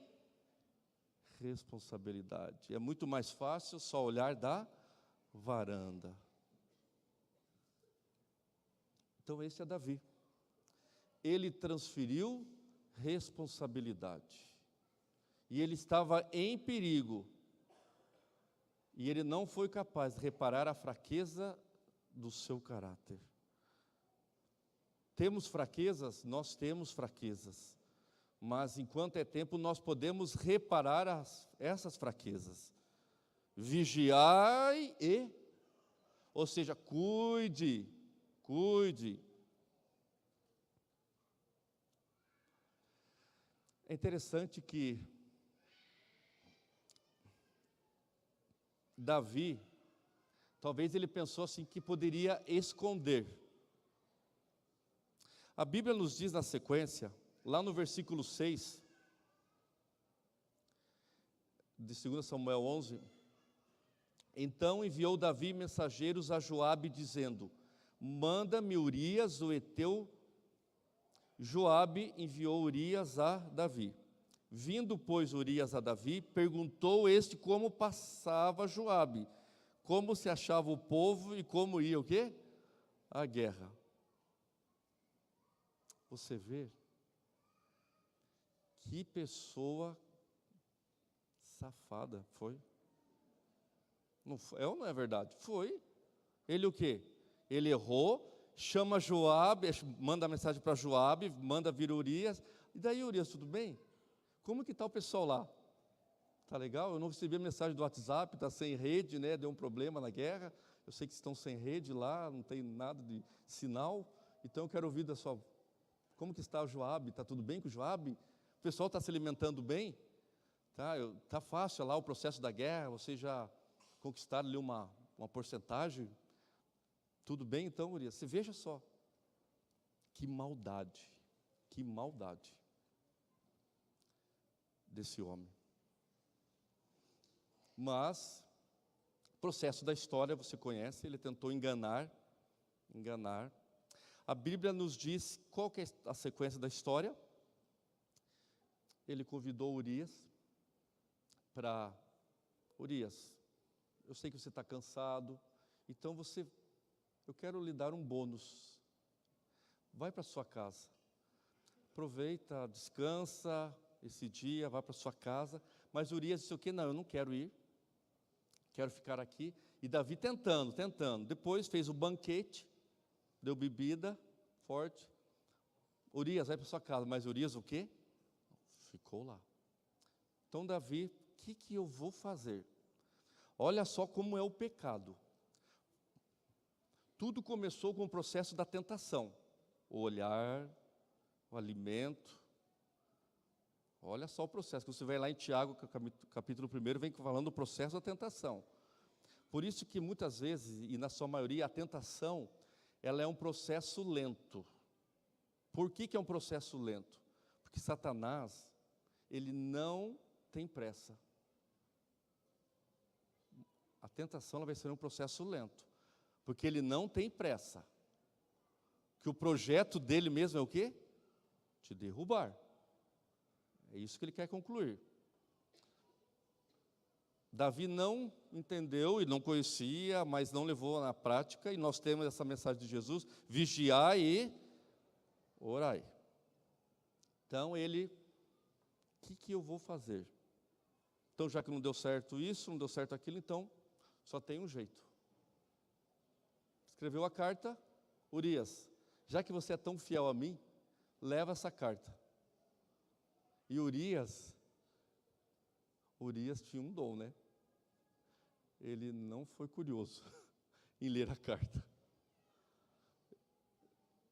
responsabilidade? É muito mais fácil só olhar da varanda. Então esse é Davi. Ele transferiu responsabilidade. E ele estava em perigo. E ele não foi capaz de reparar a fraqueza do seu caráter. Temos fraquezas? Nós temos fraquezas. Mas enquanto é tempo, nós podemos reparar essas fraquezas. Vigiai e, ou seja, cuide. É interessante que Davi, talvez ele pensou assim que poderia esconder. A Bíblia nos diz na sequência, lá no versículo 6, de 2 Samuel 11, então enviou Davi mensageiros a Joabe, dizendo, manda-me Urias, o heteu. Joabe enviou Urias a Davi. Vindo, pois, Urias a Davi, perguntou este como passava Joabe, como se achava o povo e como ia o quê? A guerra. Você vê que pessoa safada foi? Não foi, é ou não é verdade? Foi. Ele o quê? Ele errou, chama Joabe, manda a mensagem para Joabe, manda vir Urias. E daí, Urias, tudo bem? Como que está o pessoal lá? Está legal? Eu não recebi a mensagem do WhatsApp, está sem rede, né? Deu um problema na guerra. Eu sei que estão sem rede lá, não tem nada de sinal. Então eu quero ouvir da sua... Como que está o Joabe? Está tudo bem com o Joabe? O pessoal está se alimentando bem? Tá fácil lá o processo da guerra? Vocês já conquistaram ali uma porcentagem? Tudo bem então, Urias? Você veja só. Que maldade desse homem. Mas, processo da história, você conhece, ele tentou enganar. A Bíblia nos diz qual que é a sequência da história. Ele convidou Urias para... Urias, eu sei que você está cansado, então eu quero lhe dar um bônus. Vai para sua casa. Aproveita, descansa esse dia, vai para sua casa. Mas Urias disse o quê? Não, eu não quero ir. Quero ficar aqui. E Davi tentando. Depois fez o banquete, deu bebida forte. Urias, vai para sua casa. Mas Urias o quê? Ficou lá. Então Davi, o que eu vou fazer? Olha só como é o pecado. Tudo começou com o processo da tentação. O olhar, o alimento. Olha só o processo, que você vai lá em Tiago, capítulo 1, vem falando do processo da tentação. Por isso que muitas vezes, e na sua maioria, a tentação, ela é um processo lento. Por que é um processo lento? Porque Satanás, ele não tem pressa. A tentação ela vai ser um processo lento, porque ele não tem pressa. Que o projeto dele mesmo é o quê? Te derrubar. É isso que ele quer concluir. Davi não entendeu e não conhecia, mas não levou na prática, e nós temos essa mensagem de Jesus: vigiai e orai. Então ele, o que eu vou fazer? Então, já que não deu certo isso, não deu certo aquilo, então só tem um jeito. Escreveu a carta: Urias, já que você é tão fiel a mim, leva essa carta. E Urias tinha um dom, né? Ele não foi curioso em ler a carta.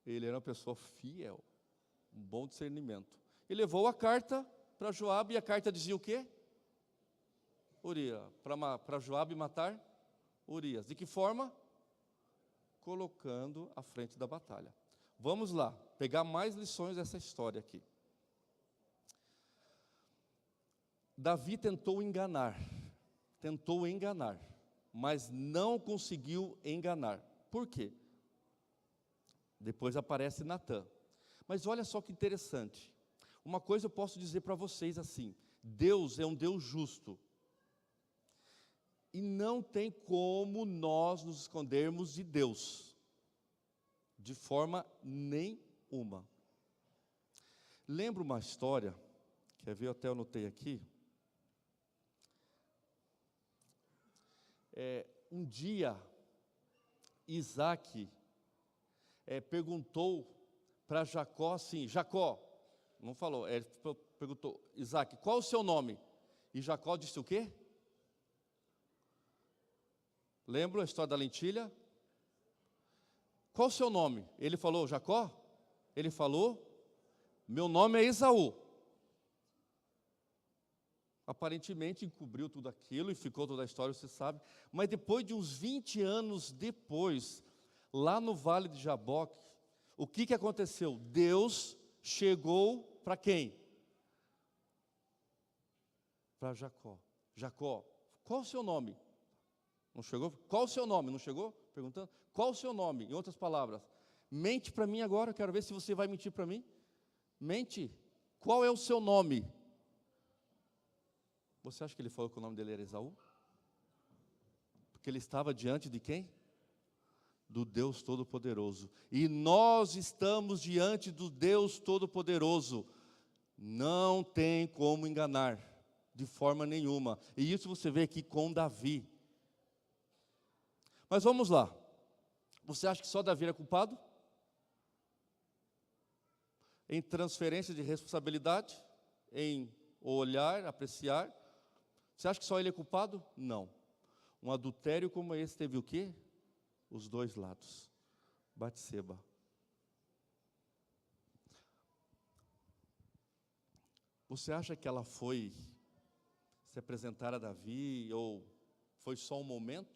Ele era uma pessoa fiel, um bom discernimento. E levou a carta para Joabe, e a carta dizia o quê? Urias, para Joabe matar Urias. De que forma? Colocando à frente da batalha. Vamos lá, pegar mais lições dessa história aqui. Davi tentou enganar, mas não conseguiu enganar. Por quê? Depois aparece Natã. Mas olha só que interessante. Uma coisa eu posso dizer para vocês assim: Deus é um Deus justo. E não tem como nós nos escondermos de Deus, de forma nenhuma. Lembro uma história, quer ver, até eu anotei aqui. Um dia, Isaac perguntou para Jacó assim: Jacó, não falou, ele perguntou: Isaac, qual o seu nome? E Jacó disse o quê? Lembra a história da lentilha? Qual o seu nome? Ele falou Jacó? Ele falou: meu nome é Esaú. Aparentemente encobriu tudo aquilo e ficou toda a história, você sabe. Mas depois de uns 20 anos depois, lá no Vale de Jaboque, o que aconteceu? Deus chegou para quem? Para Jacó. Jacó, qual o seu nome? Não chegou? Qual o seu nome? Não chegou? Perguntando. Qual o seu nome? Em outras palavras, mente para mim agora, quero ver se você vai mentir para mim. Mente. Qual é o seu nome? Você acha que ele falou que o nome dele era Esaú? Porque ele estava diante de quem? Do Deus Todo-Poderoso. E nós estamos diante do Deus Todo-Poderoso. Não tem como enganar, de forma nenhuma. E isso você vê aqui com Davi. Mas vamos lá. Você acha que só Davi era culpado? Em transferência de responsabilidade? Em olhar, apreciar? Você acha que só ele é culpado? Não. Um adultério como esse teve o quê? Os dois lados. Batseba. Você acha que ela foi se apresentar a Davi ou foi só um momento?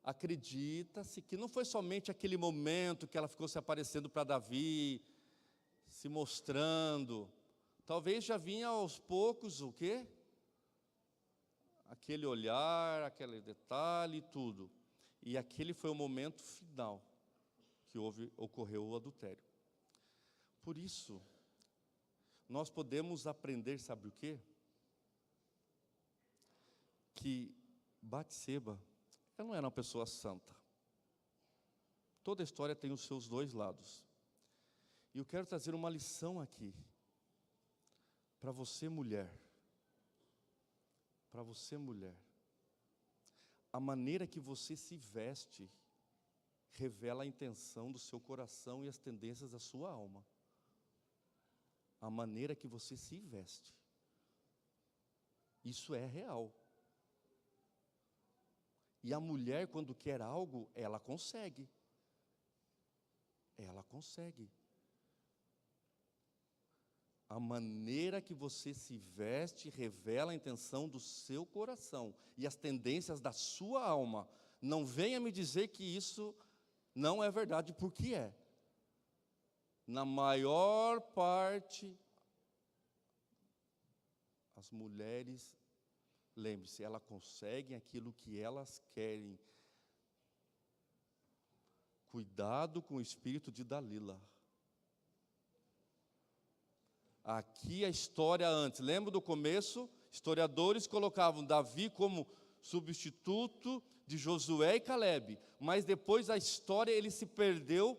Acredita-se que não foi somente aquele momento que ela ficou se aparecendo para Davi, se mostrando. Talvez já vinha aos poucos o quê? Aquele olhar, aquele detalhe e tudo. E aquele foi o momento final que ocorreu o adultério. Por isso, nós podemos aprender, sabe o quê? Que Batseba, ela não era uma pessoa santa. Toda a história tem os seus dois lados. E eu quero trazer uma lição aqui, para você mulher. Para você mulher. A maneira que você se veste revela a intenção do seu coração e as tendências da sua alma. A maneira que você se veste. Isso é real. E a mulher, quando quer algo, ela consegue. Ela consegue. A maneira que você se veste revela a intenção do seu coração e as tendências da sua alma. Não venha me dizer que isso não é verdade, porque é. Na maior parte, as mulheres lembre-se, elas conseguem aquilo que elas querem. Cuidado com o espírito de Dalila. Aqui a história antes, lembra do começo? Historiadores colocavam Davi como substituto de Josué e Calebe, mas depois a história ele se perdeu,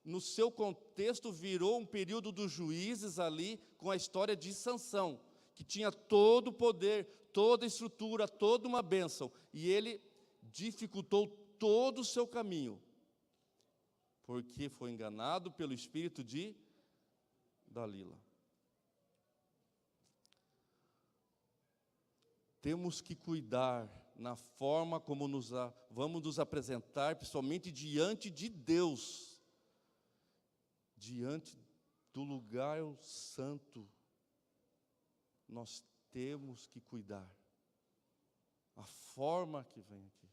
no seu contexto virou um período dos juízes ali, com a história de Sansão, que tinha todo o poder, toda a estrutura, toda uma bênção, e ele dificultou todo o seu caminho, porque foi enganado pelo espírito de Dalila. Temos que cuidar na forma como vamos nos apresentar, principalmente diante de Deus, diante do lugar santo. Nós temos que cuidar. A forma que vem aqui,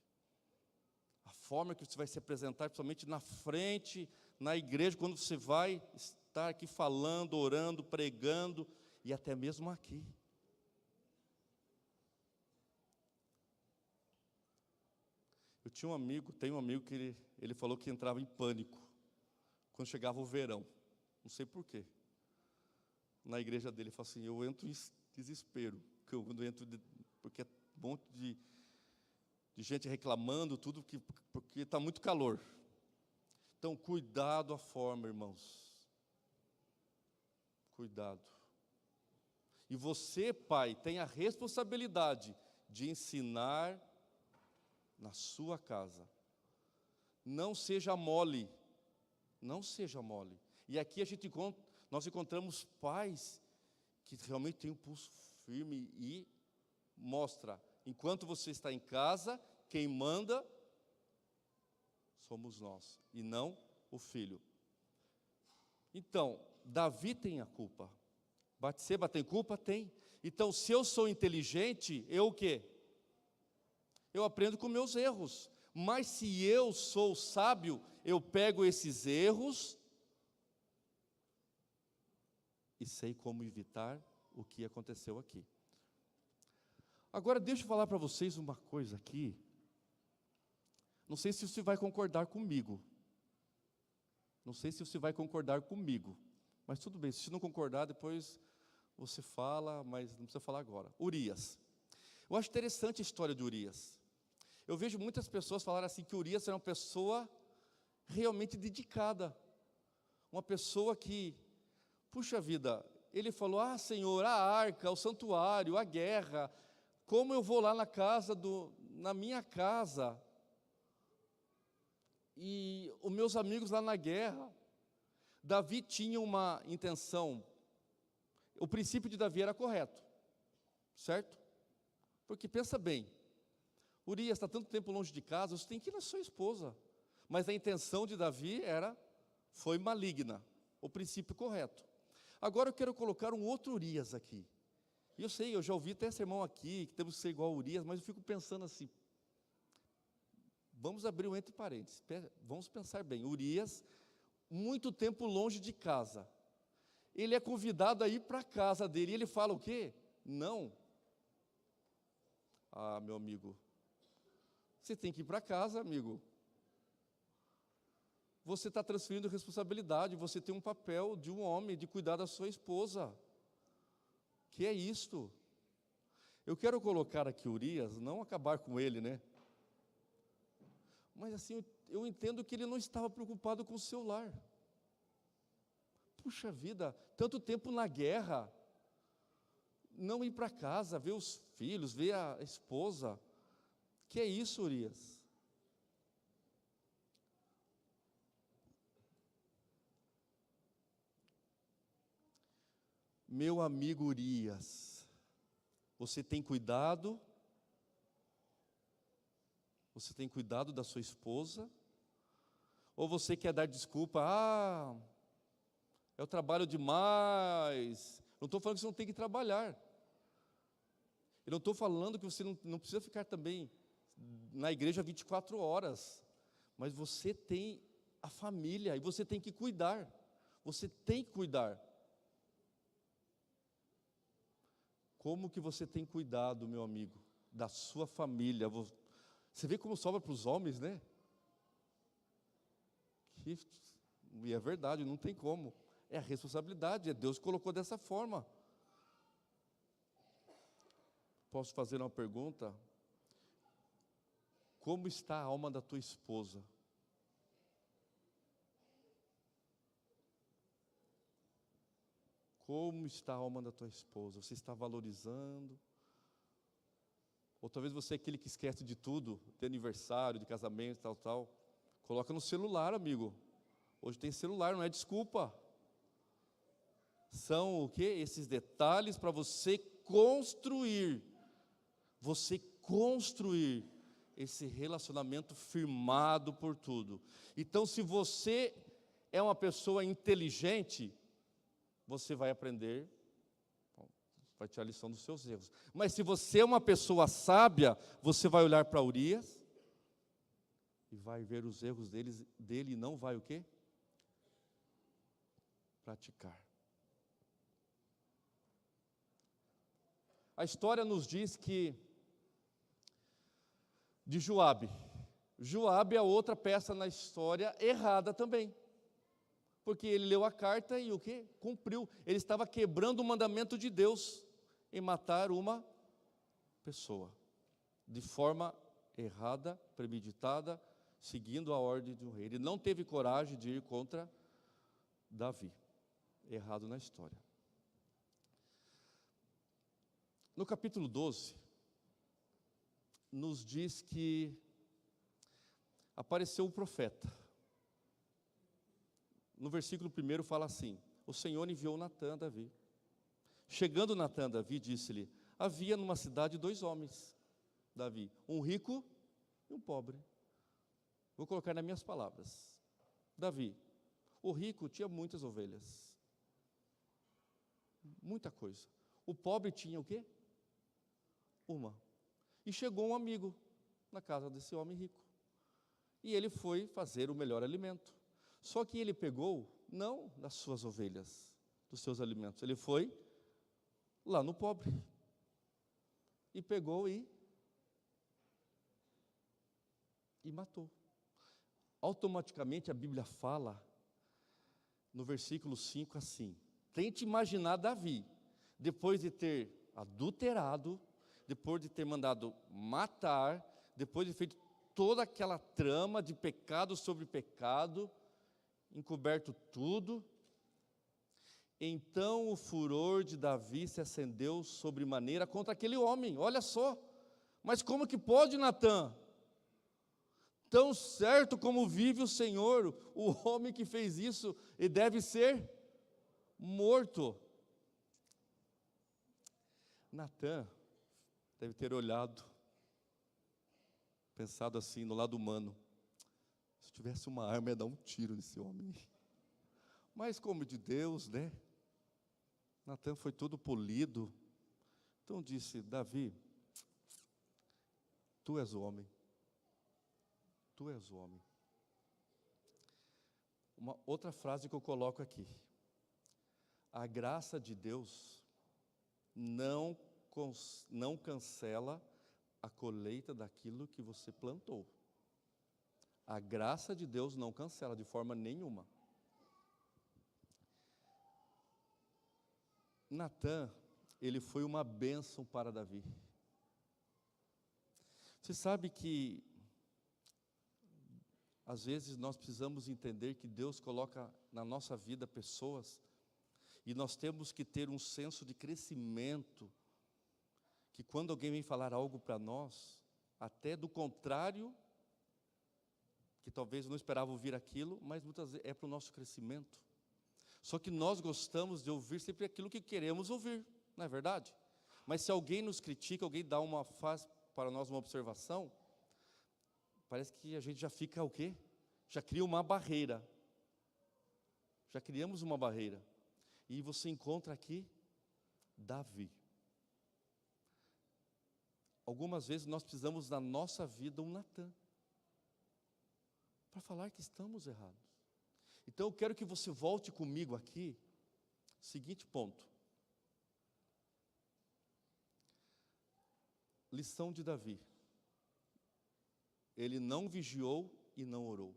a forma que você vai se apresentar, principalmente na frente, na igreja, quando você vai estar aqui falando, orando, pregando, e até mesmo aqui. Eu tinha um amigo, tenho um amigo que ele falou que entrava em pânico quando chegava o verão, não sei porquê. Na igreja dele, ele falou assim, eu entro em desespero, porque é um monte de gente reclamando, tudo, porque está muito calor. Então, cuidado a forma, irmãos. Cuidado. E você, pai, tem a responsabilidade de ensinar na sua casa. Não seja mole. Não seja mole. E aqui nós encontramos pais que realmente têm um pulso firme e mostra, enquanto você está em casa, quem manda somos nós, e não o filho. Então, Davi tem a culpa. Batseba tem culpa? Tem. Então, se eu sou inteligente, eu o quê? Eu aprendo com meus erros. Mas se eu sou sábio, eu pego esses erros e sei como evitar o que aconteceu aqui. Agora, deixa eu falar para vocês uma coisa aqui. Não sei se você vai concordar comigo. Não sei se você vai concordar comigo. Mas tudo bem, se não concordar, depois você fala, mas não precisa falar agora. Urias. Eu acho interessante a história de Urias. Eu vejo muitas pessoas falarem assim, que Urias era uma pessoa realmente dedicada. Uma pessoa que, puxa vida, ele falou, Senhor, a arca, o santuário, a guerra, como eu vou lá na minha casa, e os meus amigos lá na guerra. Davi tinha uma intenção, o princípio de Davi era correto, certo? Porque pensa bem, Urias está tanto tempo longe de casa, você tem que ir na sua esposa, mas a intenção de Davi foi maligna, o princípio correto. Agora eu quero colocar um outro Urias aqui, e eu sei, eu já ouvi até sermão aqui, que temos que ser igual a Urias, mas eu fico pensando assim, vamos abrir um entre parênteses, vamos pensar bem, Urias, muito tempo longe de casa, ele é convidado a ir para a casa dele, e ele fala o quê? Não. Meu amigo, você tem que ir para casa, amigo. Você está transferindo responsabilidade, você tem um papel de um homem, de cuidar da sua esposa. Que é isto? Eu quero colocar aqui Urias, não acabar com ele, né? Mas assim, eu entendo que ele não estava preocupado com o seu lar. Puxa vida, tanto tempo na guerra, não ir para casa, ver os filhos, ver a esposa. Que é isso, Urias? Meu amigo Urias, você tem cuidado? Você tem cuidado da sua esposa? Ou você quer dar desculpa? Eu trabalho demais. Não estou falando que você não tem que trabalhar. Eu não estou falando que você não precisa ficar também na igreja 24 horas. Mas você tem a família e você tem que cuidar. Você tem que cuidar. Como que você tem cuidado, meu amigo, da sua família. Você vê como sobra para os homens, né? E é verdade, não tem como. É a responsabilidade, é Deus que colocou dessa forma. Posso fazer uma pergunta? Como está a alma da tua esposa? Como está a alma da tua esposa? Você está valorizando? Ou talvez você é aquele que esquece de tudo, de aniversário, de casamento, tal. Coloca no celular, amigo. Hoje tem celular, não é desculpa. São o quê? Esses detalhes para você construir esse relacionamento firmado por tudo. Então, se você é uma pessoa inteligente, você vai aprender, vai tirar a lição dos seus erros. Mas se você é uma pessoa sábia, você vai olhar para Urias e vai ver os erros dele e não vai o quê? Praticar. A história nos diz que de Joabe é outra peça na história errada também. Porque ele leu a carta e o quê? Cumpriu. Ele estava quebrando o mandamento de Deus em matar uma pessoa. De forma errada, premeditada, seguindo a ordem de um rei. Ele não teve coragem de ir contra Davi. Errado na história. No capítulo 12, nos diz que apareceu um profeta. No versículo 1 fala assim: o Senhor enviou Natã a Davi. Chegando Natã a Davi, disse-lhe: havia numa cidade 2 homens, Davi, um rico e um pobre. Vou colocar nas minhas palavras. Davi, o rico tinha muitas ovelhas, muita coisa. O pobre tinha o quê? Uma. E chegou um amigo na casa desse homem rico. E ele foi fazer o melhor alimento. Só que ele pegou, não das suas ovelhas, dos seus alimentos. Ele foi lá no pobre. E pegou e matou. Automaticamente a Bíblia fala, no versículo 5 assim: tente imaginar Davi, depois de ter adulterado, depois de ter mandado matar, depois de ter feito toda aquela trama de pecado sobre pecado, encoberto tudo. Então o furor de Davi se acendeu sobremaneira contra aquele homem. Olha só, mas como que pode, Natã? Tão certo como vive o Senhor, o homem que fez isso, e deve ser morto. Natã deve ter olhado, pensado assim, no lado humano: se tivesse uma arma, ia dar um tiro nesse homem. Mas como de Deus, né? Natã foi todo polido. Então disse: Davi, tu és o homem. Tu és o homem. Uma outra frase que eu coloco aqui: a graça de Deus não cancela a colheita daquilo que você plantou. A graça de Deus não cancela de forma nenhuma. Natã, ele foi uma bênção para Davi. Você sabe que às vezes nós precisamos entender que Deus coloca na nossa vida pessoas, e nós temos que ter um senso de crescimento, que quando alguém vem falar algo para nós, até do contrário, que talvez não esperava ouvir aquilo, mas muitas vezes é para o nosso crescimento. Só que nós gostamos de ouvir sempre aquilo que queremos ouvir, não é verdade? Mas se alguém nos critica, alguém faz para nós uma observação, parece que a gente já fica o quê? Já cria uma barreira. Já criamos uma barreira. E você encontra aqui Davi. Algumas vezes nós precisamos na nossa vida um Natã, para falar que estamos errados. Então eu quero que você volte comigo aqui, seguinte ponto. lição de Davi. Ele não vigiou e não orou.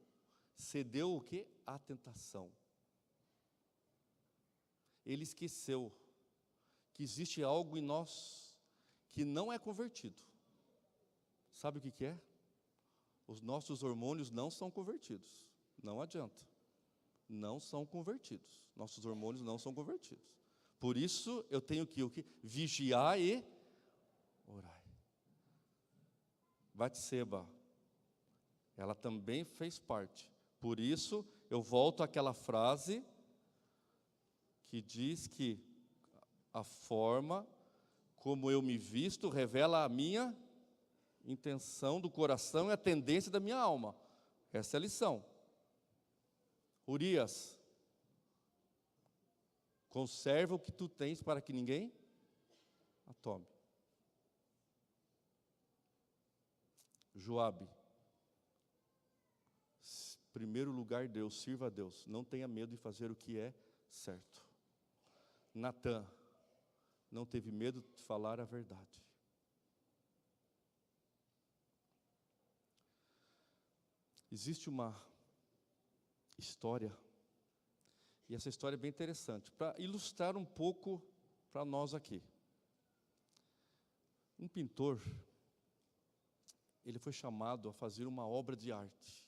Cedeu o quê? À tentação. Ele esqueceu que existe algo em nós que não é convertido. Sabe o que é? Os nossos hormônios não são convertidos. Não adianta. Não são convertidos. Nossos hormônios não são convertidos. Por isso eu tenho que o quê? Vigiar e orar. Batseba, ela também fez parte. Por isso eu volto àquela frase que diz que a forma como eu me visto revela a minha intenção do coração e a tendência da minha alma. Essa é a lição. Urias, conserva o que tu tens para que ninguém a tome. Joabe, primeiro lugar Deus, sirva a Deus, não tenha medo de fazer o que é certo. Natã, não teve medo de falar a verdade. Existe uma história, e essa história é bem interessante, para ilustrar um pouco para nós aqui. Um pintor, ele foi chamado a fazer uma obra de arte.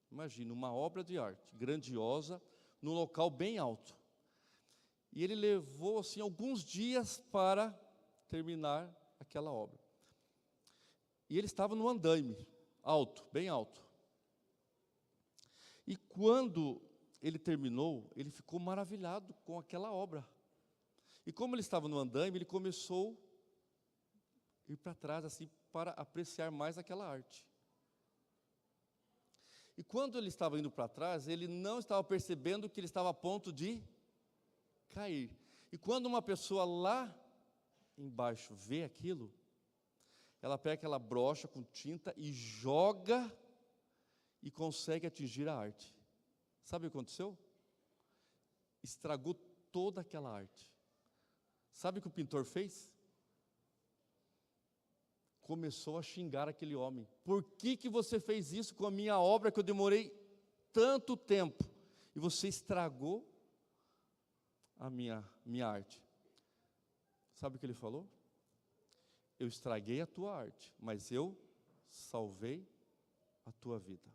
Imagina, uma obra de arte, grandiosa, num local bem alto. E ele levou, assim, alguns dias para terminar aquela obra. E ele estava no andaime, alto, bem alto. E quando ele terminou, ele ficou maravilhado com aquela obra. E como ele estava no andaime, ele começou a ir para trás, assim, para apreciar mais aquela arte. E quando ele estava indo para trás, ele não estava percebendo que ele estava a ponto de cair. E quando uma pessoa lá embaixo vê aquilo, ela pega aquela brocha com tinta e joga e consegue atingir a arte. Sabe o que aconteceu? Estragou toda aquela arte. Sabe o que o pintor fez? Começou a xingar aquele homem. Por que você fez isso com a minha obra que eu demorei tanto tempo? E você estragou a minha arte. Sabe o que ele falou? Eu estraguei a tua arte, mas eu salvei a tua vida.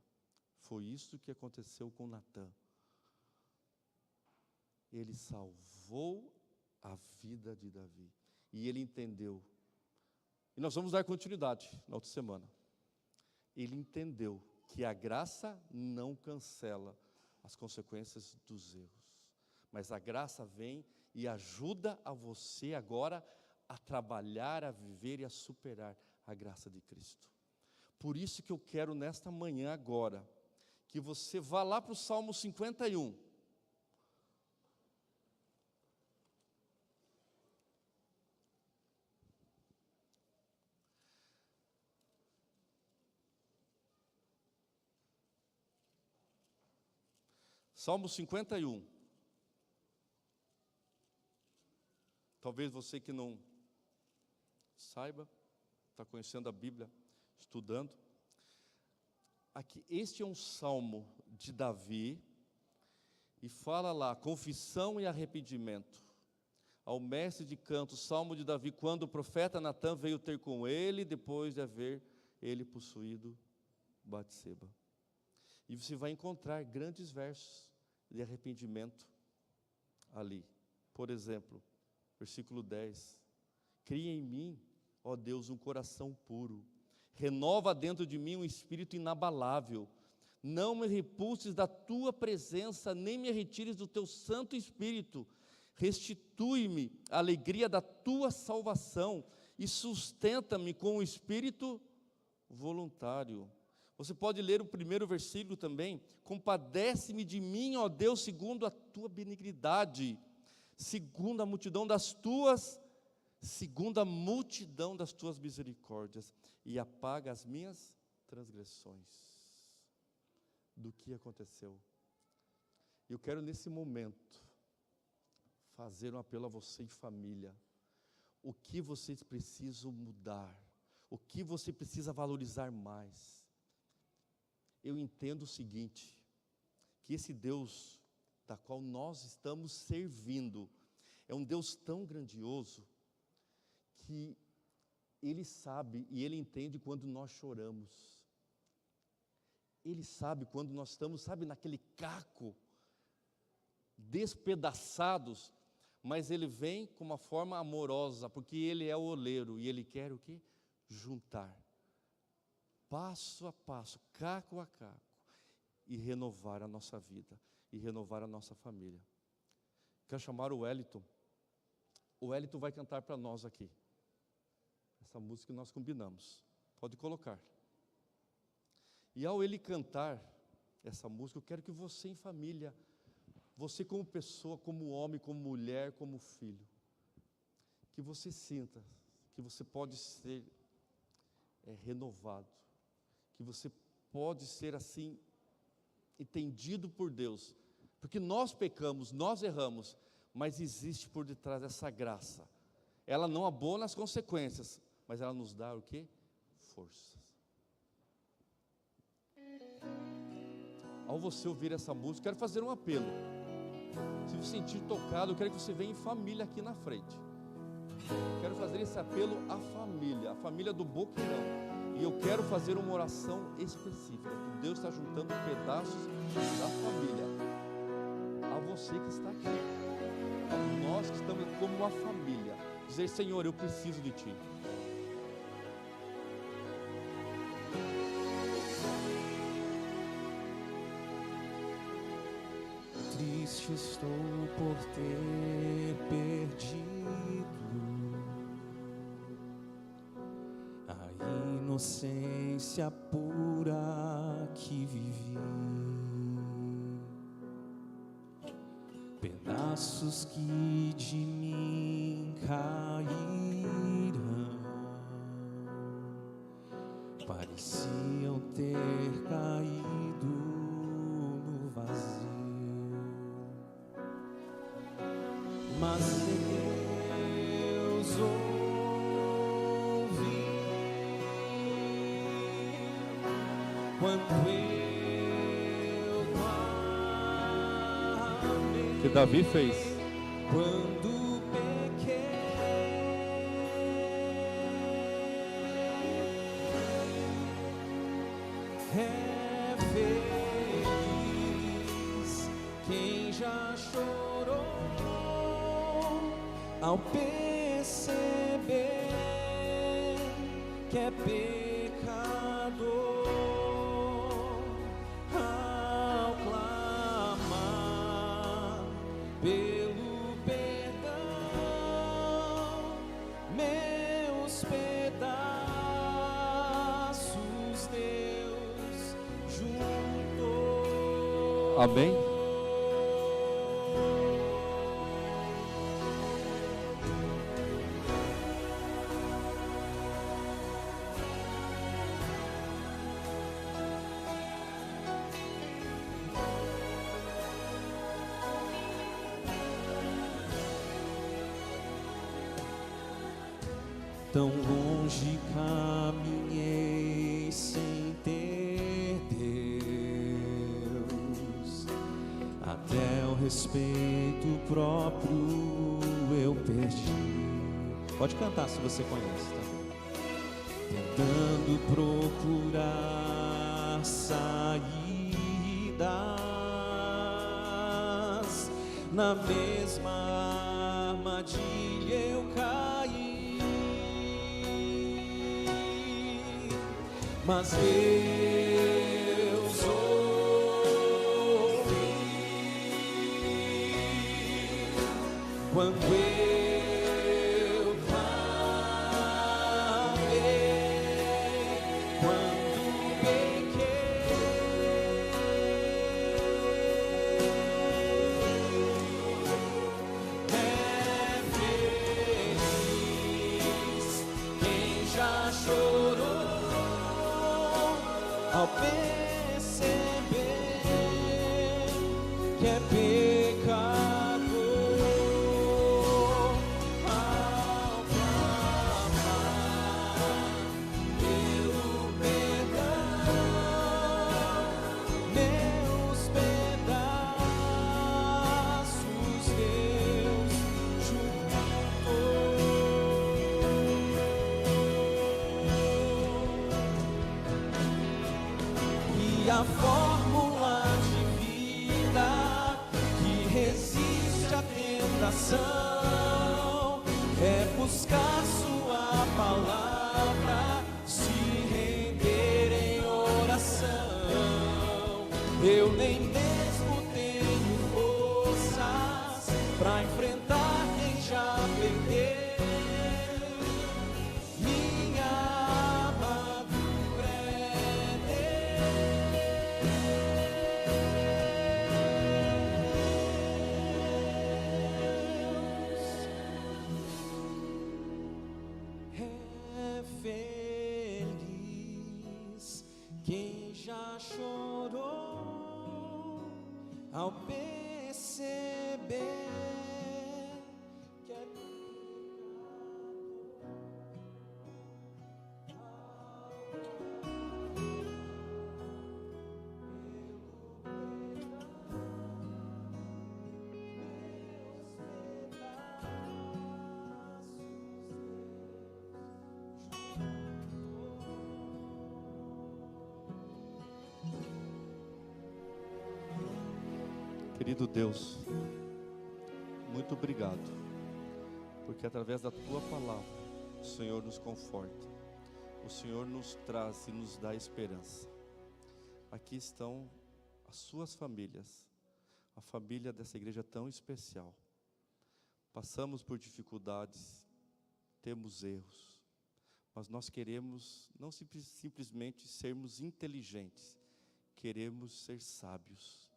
Foi isso que aconteceu com Natã. Ele salvou a vida de Davi. E ele entendeu. E nós vamos dar continuidade na outra semana. Ele entendeu que a graça não cancela as consequências dos erros. Mas a graça vem e ajuda a você agora a trabalhar, a viver e a superar a graça de Cristo. Por isso que eu quero nesta manhã agora, que você vá lá para o Salmo 51. Salmo 51. Talvez você que não saiba, está conhecendo a Bíblia, estudando. Aqui, este é um salmo de Davi, e fala lá, confissão e arrependimento. Ao mestre de canto, salmo de Davi, quando o profeta Natã veio ter com ele, depois de haver ele possuído Batseba. E você vai encontrar grandes versos de arrependimento ali. Por exemplo, versículo 10. Cria em mim, ó Deus, um coração puro. Renova dentro de mim um espírito inabalável. Não me repulses da tua presença, nem me retires do teu Santo Espírito. Restitui-me a alegria da tua salvação e sustenta-me com o espírito voluntário. Você pode ler o primeiro versículo também. Compadece-me de mim, ó Deus, segundo a tua benignidade, segundo a multidão das tuas misericórdias, e apaga as minhas transgressões. Do que aconteceu? Eu quero nesse momento fazer um apelo a você e família. o que vocês precisam mudar, o que você precisa valorizar mais. Eu entendo o seguinte, que esse Deus da qual nós estamos servindo é um Deus tão grandioso que Ele sabe e Ele entende quando nós choramos. Ele sabe quando nós estamos, sabe, naquele caco, despedaçados, mas Ele vem com uma forma amorosa, porque Ele é o oleiro e Ele quer o quê? Juntar, passo a passo, caco a caco, e renovar a nossa vida, e renovar a nossa família. Quero chamar o Wellington. O Wellington vai cantar para nós aqui essa música que nós combinamos. Pode colocar. E ao ele cantar essa música, eu quero que você em família, você como pessoa, como homem, como mulher, como filho, que você sinta que você pode ser renovado, que você pode ser assim, entendido por Deus, porque nós pecamos, nós erramos, mas existe por detrás essa graça. Ela não abona as consequências, mas ela nos dá o quê? Forças. Ao você ouvir essa música, quero fazer um apelo. Se você sentir tocado, eu quero que você venha em família aqui na frente. Quero fazer esse apelo à família, a família do Boqueirão. E eu quero fazer uma oração específica, que Deus está juntando pedaços da família. A você que está aqui, a nós que estamos como uma família. Dizer, Senhor, eu preciso de Ti. Triste estou por ter perdido a inocência pura que vivi, pedaços que de mim caíram pareciam ter caído no vazio. Mas Deus ouve quando eu clamei, Que Davi fez. quando pequei, é feliz quem já chorou ao perceber que é pecador, ao clamar pelo perdão, meus pedaços Deus juntou. Amém? Tão longe caminhei sem ter Deus, até o respeito próprio eu perdi. Pode cantar se você conhece, tá? Tentando procurar saídas, na mesma armadilha eu caí. Mas Deus ouve quando eu clamei, quando pequei, é feliz quem já chorou ao perceber que é pecador, ao clamar única fórmula de vida que resiste à tentação é buscar sua palavra, se render em oração. Eu nem mesmo tenho forças para enfrentar quem já perdeu. Minha armadura é feliz quem já chorou ao perceber que é Querido Deus, muito obrigado, porque através da Tua palavra, o Senhor nos conforta, o Senhor nos traz e nos dá esperança. Aqui estão as suas famílias, a família dessa igreja tão especial. Passamos por dificuldades, temos erros, mas nós queremos não simplesmente sermos inteligentes, queremos ser sábios.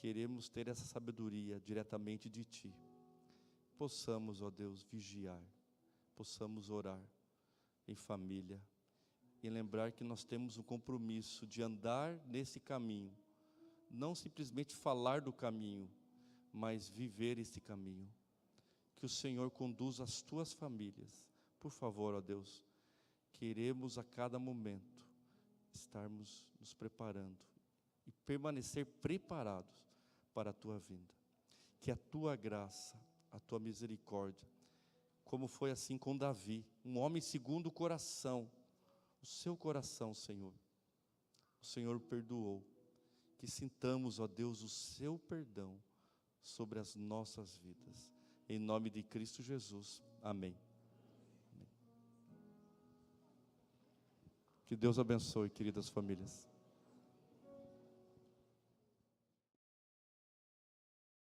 Queremos ter essa sabedoria diretamente de Ti. Possamos, ó Deus, vigiar, possamos orar em família e lembrar que nós temos um compromisso de andar nesse caminho, não simplesmente falar do caminho, mas viver esse caminho. Que o Senhor conduza as Tuas famílias. Por favor, ó Deus, queremos a cada momento estarmos nos preparando e permanecer preparados para a Tua vinda. Que a Tua graça, a Tua misericórdia, como foi assim com Davi, um homem segundo o coração, o seu coração, Senhor, o Senhor perdoou. Que sintamos, ó Deus, o seu perdão sobre as nossas vidas. Em nome de Cristo Jesus. Amém. Que Deus abençoe, queridas famílias.